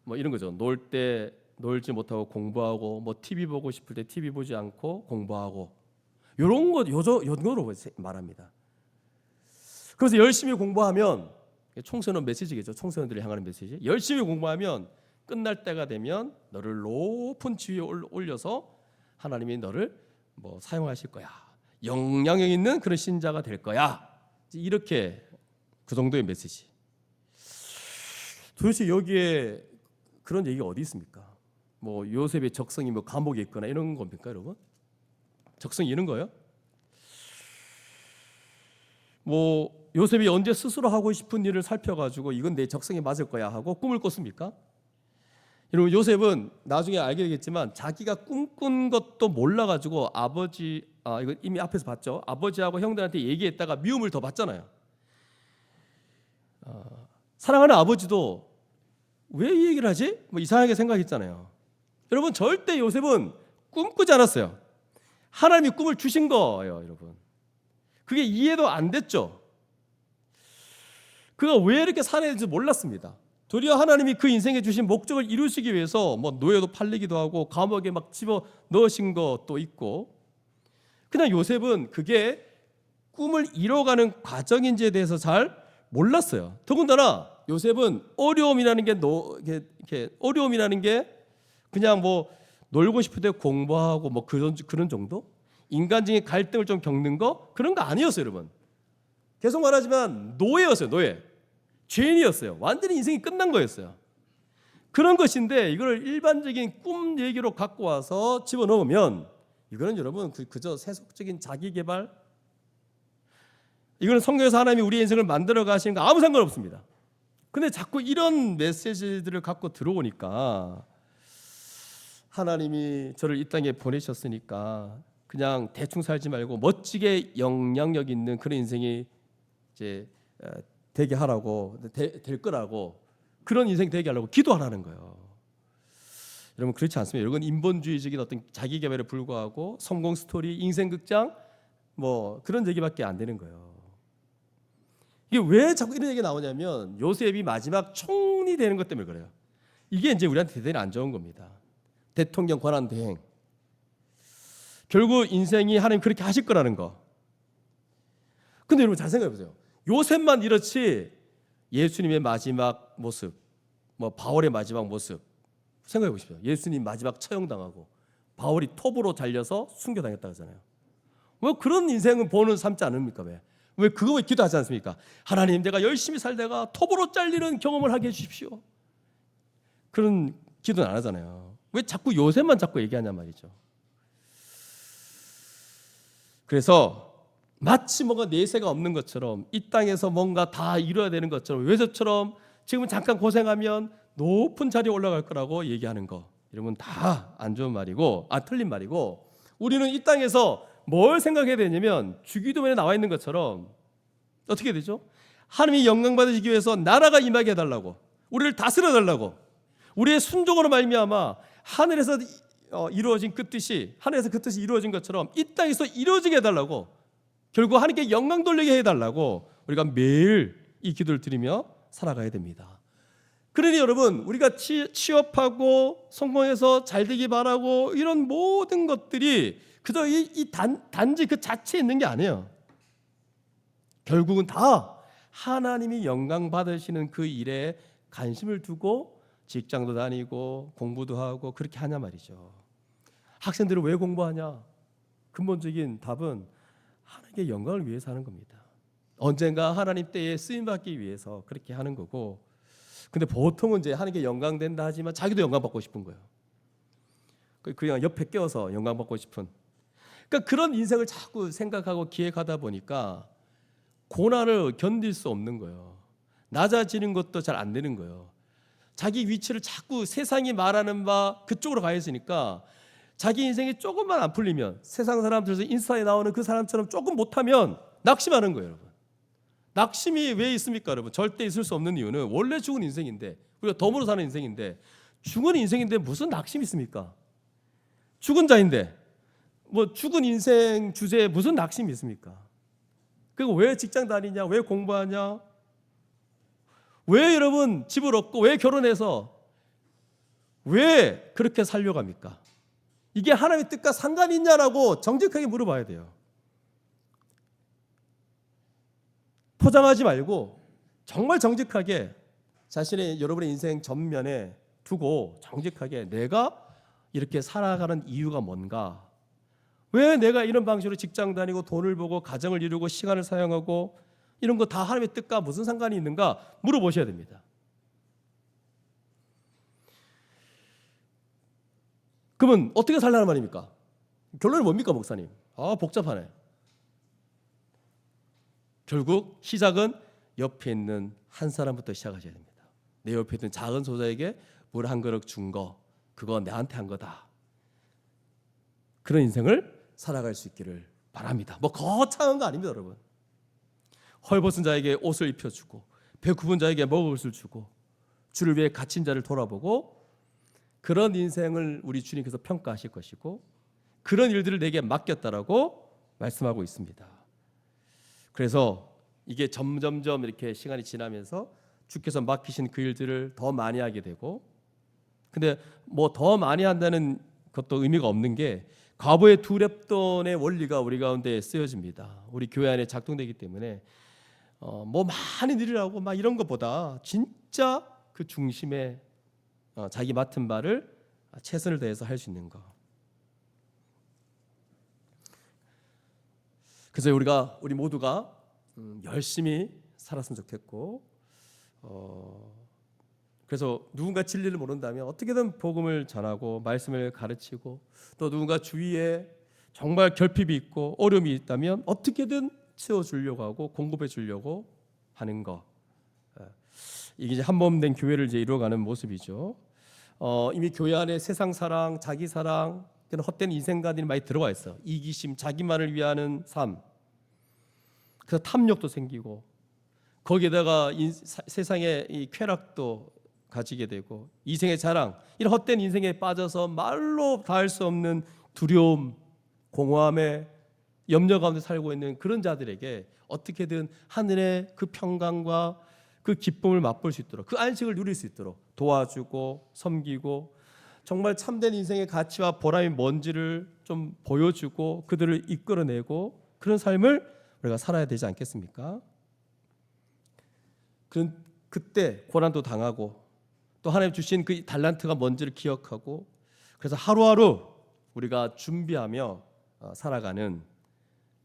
뭐 이런 거죠. 놀 때 놀지 못하고 공부하고, 뭐 TV 보고 싶을 때 TV 보지 않고 공부하고, 이런 거 요거로 말합니다. 그래서 열심히 공부하면, 청소년 메시지겠죠. 청소년들을 향하는 메시지. 열심히 공부하면 끝날 때가 되면 너를 높은 지위에 올려서 하나님이 너를 뭐 사용하실 거야. 영향력 있는 그런 신자가 될 거야. 이렇게 그 정도의 메시지. 도대체 여기에 그런 얘기가 어디 있습니까? 뭐 요셉의 적성이 뭐 감옥에 있거나 이런 겁니까, 여러분? 적성이 이런 거예요? 뭐 요셉이 언제 스스로 하고 싶은 일을 살펴가지고 이건 내 적성에 맞을 거야 하고 꿈을 꿨습니까? 여러분, 요셉은 나중에 알게 되겠지만 자기가 꿈꾼 것도 몰라가지고 이거 이미 앞에서 봤죠. 아버지하고 형들한테 얘기했다가 미움을 더 받잖아요. 사랑하는 아버지도 왜 이 얘기를 하지? 뭐 이상하게 생각했잖아요. 여러분, 절대 요셉은 꿈꾸지 않았어요. 하나님이 꿈을 주신 거예요, 여러분. 그게 이해도 안 됐죠. 그가 왜 이렇게 살아야지 몰랐습니다. 도리어 하나님이 그 인생에 주신 목적을 이루시기 위해서 뭐 노예도 팔리기도 하고 감옥에 막 집어 넣으신 것도 있고, 그냥 요셉은 그게 꿈을 이뤄가는 과정인지에 대해서 잘 몰랐어요. 더군다나 요셉은 어려움이라는 게 그냥 뭐 놀고 싶을 때 공부하고 뭐 그런 정도? 인간적인 갈등을 좀 겪는 거? 그런 거 아니었어요, 여러분. 계속 말하지만 노예였어요, 노예. 죄인이었어요. 완전히 인생이 끝난 거였어요. 그런 것인데 이걸 일반적인 꿈 얘기로 갖고 와서 집어넣으면 이거는 여러분 그저 세속적인 자기개발, 이거는 성경에서 하나님이 우리의 인생을 만들어 가시는 거 아무 상관없습니다. 근데 자꾸 이런 메시지들을 갖고 들어오니까 하나님이 저를 이 땅에 보내셨으니까 그냥 대충 살지 말고 멋지게 영향력 있는 그런 인생이 이제 되게 하라고, 될 거라고, 그런 인생 되게 하려고 기도하라는 거예요. 여러분, 그렇지 않습니다. 이건 인본주의적인 어떤 자기 개발에 불과하고 성공 스토리, 인생 극장 뭐 그런 얘기밖에 안 되는 거예요. 이게 왜 자꾸 이런 얘기가 나오냐면 요셉이 마지막 총리 되는 것 때문에 그래요. 이게 이제 우리한테 대단히 안 좋은 겁니다. 대통령 권한 대행. 결국 인생이 하나님 그렇게 하실 거라는 거. 근데 여러분 잘 생각해 보세요. 요셉만 이렇지 예수님의 마지막 모습, 뭐 바울의 마지막 모습 생각해 보십시오. 예수님 마지막 처형당하고 바울이 톱으로 잘려서 순교당했다 하잖아요. 왜 그런 인생은 본을 삼지 않습니까? 왜 그거 왜 기도하지 않습니까? 하나님, 내가 열심히 살다가 톱으로 잘리는 경험을 하게 해주십시오. 그런 기도는 안 하잖아요. 왜 자꾸 요셉만 자꾸 얘기하냐 말이죠. 그래서 마치 뭔가 내세가 없는 것처럼, 이 땅에서 뭔가 다 이뤄야 되는 것처럼, 요셉처럼 지금은 잠깐 고생하면 높은 자리에 올라갈 거라고 얘기하는 거, 여러분 다 안 좋은 말이고, 틀린 말이고, 우리는 이 땅에서 뭘 생각해야 되냐면 주기도문에 나와 있는 것처럼 어떻게 되죠? 하나님이 영광 받으시기 위해서 나라가 임하게 해달라고, 우리를 다스려 달라고, 우리의 순종으로 말미암아 하늘에서 이루어진 그 뜻이, 하늘에서 그 뜻이 이루어진 것처럼 이 땅에서 이루어지게 해달라고, 결국 하나님께 영광 돌리게 해달라고 우리가 매일 이 기도를 드리며 살아가야 됩니다. 그러니 여러분, 우리가 취업하고 성공해서 잘되기 바라고 이런 모든 것들이 그저 단지 그 자체에 있는 게 아니에요. 결국은 다 하나님이 영광 받으시는 그 일에 관심을 두고 직장도 다니고 공부도 하고 그렇게 하냐 말이죠. 학생들은 왜 공부하냐? 근본적인 답은 하나님께 영광을 위해서 하는 겁니다. 언젠가 하나님 때에 쓰임받기 위해서 그렇게 하는 거고, 근데 보통은 이제 하나님께 영광 된다 하지만 자기도 영광 받고 싶은 거예요. 그냥 옆에 껴서 영광 받고 싶은. 그러니까 그런 인생을 자꾸 생각하고 기획하다 보니까 고난을 견딜 수 없는 거예요. 낮아지는 것도 잘 안 되는 거예요. 자기 위치를 자꾸 세상이 말하는 바 그쪽으로 가 있으니까 자기 인생이 조금만 안 풀리면, 세상 사람들에서 인스타에 나오는 그 사람처럼 조금 못하면 낙심하는 거예요, 여러분. 낙심이 왜 있습니까, 여러분? 절대 있을 수 없는 이유는 원래 죽은 인생인데, 우리가 덤으로 사는 인생인데, 죽은 인생인데 무슨 낙심이 있습니까? 죽은 자인데 뭐 죽은 인생 주제에 무슨 낙심이 있습니까? 그리고 왜 직장 다니냐? 왜 공부하냐? 왜 여러분 집을 얻고 왜 결혼해서 왜 그렇게 살려고 합니까? 이게 하나님의 뜻과 상관이 있냐라고 정직하게 물어봐야 돼요. 포장하지 말고 정말 정직하게 자신의 여러분의 인생 전면에 두고 정직하게 내가 이렇게 살아가는 이유가 뭔가? 왜 내가 이런 방식으로 직장 다니고 돈을 벌고 가정을 이루고 시간을 사용하고 이런 거 다 하나님의 뜻과 무슨 상관이 있는가 물어보셔야 됩니다. 그러면 어떻게 살라는 말입니까? 결론은 뭡니까, 목사님? 복잡하네. 결국 시작은 옆에 있는 한 사람부터 시작하셔야 됩니다. 내 옆에 있는 작은 소자에게 물 한 그릇 준 거, 그거 내한테 한 거다. 그런 인생을 살아갈 수 있기를 바랍니다. 뭐 거창한 거 아닙니다, 여러분. 헐벗은 자에게 옷을 입혀주고 배고픈 자에게 먹을 것을 주고 주를 위해 갇힌 자를 돌아보고 그런 인생을 우리 주님께서 평가하실 것이고 그런 일들을 내게 맡겼다라고 말씀하고 있습니다. 그래서 이게 점점점 이렇게 시간이 지나면서 주께서 맡기신 그 일들을 더 많이 하게 되고, 근데 뭐 더 많이 한다는 것도 의미가 없는 게 과부의 두 렙돈의 원리가 우리 가운데 쓰여집니다. 우리 교회 안에 작동되기 때문에 뭐 많은 일을 하고 막 이런 것보다 진짜 그 중심에 자기 맡은 바를 최선을 다해서 할 수 있는 거. 그래서 우리 모두가 열심히 살았으면 좋겠고, 그래서 누군가 진리를 모른다면 어떻게든 복음을 전하고 말씀을 가르치고, 또 누군가 주위에 정말 결핍이 있고 어려움이 있다면 어떻게든 채워주려고 하고 공급해 주려고 하는 거. 이게 이제 한몸된 교회를 이제 이루어가는 모습이죠. 이미 교회 안에 세상 사랑, 자기 사랑, 그런 헛된 인생관이 많이 들어와 있어. 이기심, 자기만을 위하는 삶. 그래서 탐욕도 생기고 거기에다가 세상의 이 쾌락도 가지게 되고 이생의 자랑, 이런 헛된 인생에 빠져서 말로 다 할 수 없는 두려움, 공허함에 염려 가운데 살고 있는 그런 자들에게 어떻게든 하늘의 그 평강과 그 기쁨을 맛볼 수 있도록, 그 안식을 누릴 수 있도록 도와주고 섬기고 정말 참된 인생의 가치와 보람이 뭔지를 좀 보여주고 그들을 이끌어내고 그런 삶을 우리가 살아야 되지 않겠습니까? 그때 고난도 당하고 또 하나님 주신 그 달란트가 뭔지를 기억하고, 그래서 하루하루 우리가 준비하며 살아가는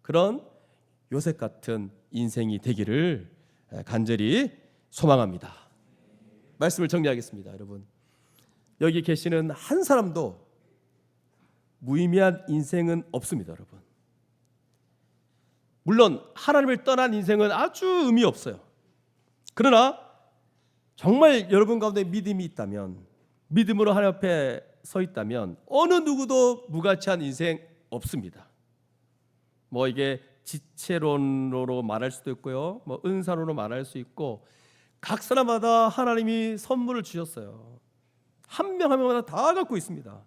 그런 요셉 같은 인생이 되기를 간절히 소망합니다. 말씀을 정리하겠습니다. 여러분, 여기 계시는 한 사람도 무의미한 인생은 없습니다. 여러분, 물론 하나님을 떠난 인생은 아주 의미 없어요. 그러나 정말 여러분 가운데 믿음이 있다면, 믿음으로 하나님 앞에 서 있다면 어느 누구도 무가치한 인생 없습니다. 뭐 이게 지체론으로 말할 수도 있고요, 뭐 은사론으로 말할 수 있고, 각 사람마다 하나님이 선물을 주셨어요. 한 명 한 명마다 다 갖고 있습니다.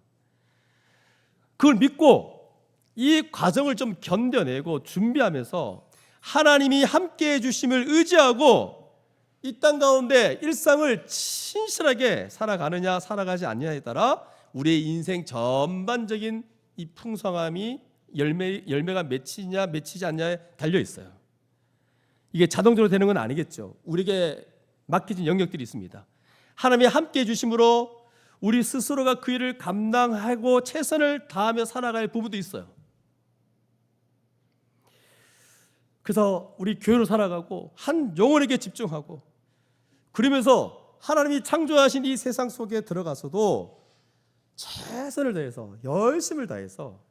그걸 믿고 이 과정을 좀 견뎌내고 준비하면서 하나님이 함께 해주심을 의지하고 이 땅 가운데 일상을 신실하게 살아가느냐 살아가지 않느냐에 따라 우리의 인생 전반적인 이 풍성함이 열매가 맺히냐 맺히지 않냐에 달려 있어요. 이게 자동적으로 되는 건 아니겠죠. 우리에게 맡겨진 영역들이 있습니다. 하나님이 함께 해주심으로 우리 스스로가 그 일을 감당하고 최선을 다하며 살아갈 부분도 있어요. 그래서 우리 교회로 살아가고 한 영혼에게 집중하고, 그러면서 하나님이 창조하신 이 세상 속에 들어가서도 최선을 다해서 열심을 다해서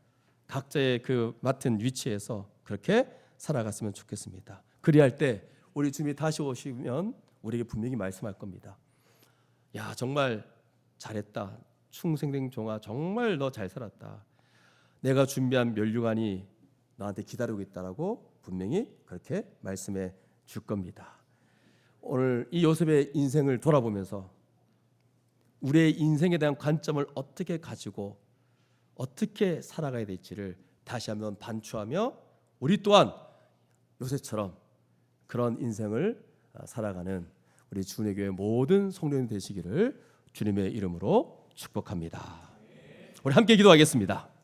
각자의 그 맡은 위치에서 그렇게 살아갔으면 좋겠습니다. 그리할 때 우리 주님이 다시 오시면 우리에게 분명히 말씀할 겁니다. 야, 정말 잘했다. 충성된 종아, 정말 너 잘 살았다. 내가 준비한 면류관이 너한테 기다리고 있다라고 분명히 그렇게 말씀해 줄 겁니다. 오늘 이 요셉의 인생을 돌아보면서 우리의 인생에 대한 관점을 어떻게 가지고 어떻게 살아가야 될지를 다시 한번 반추하며 우리 또한 요새처럼 그런 인생을 살아가는 우리 주님의 교회 모든 성도님 되시기를 주님의 이름으로 축복합니다. 우리 함께 기도하겠습니다.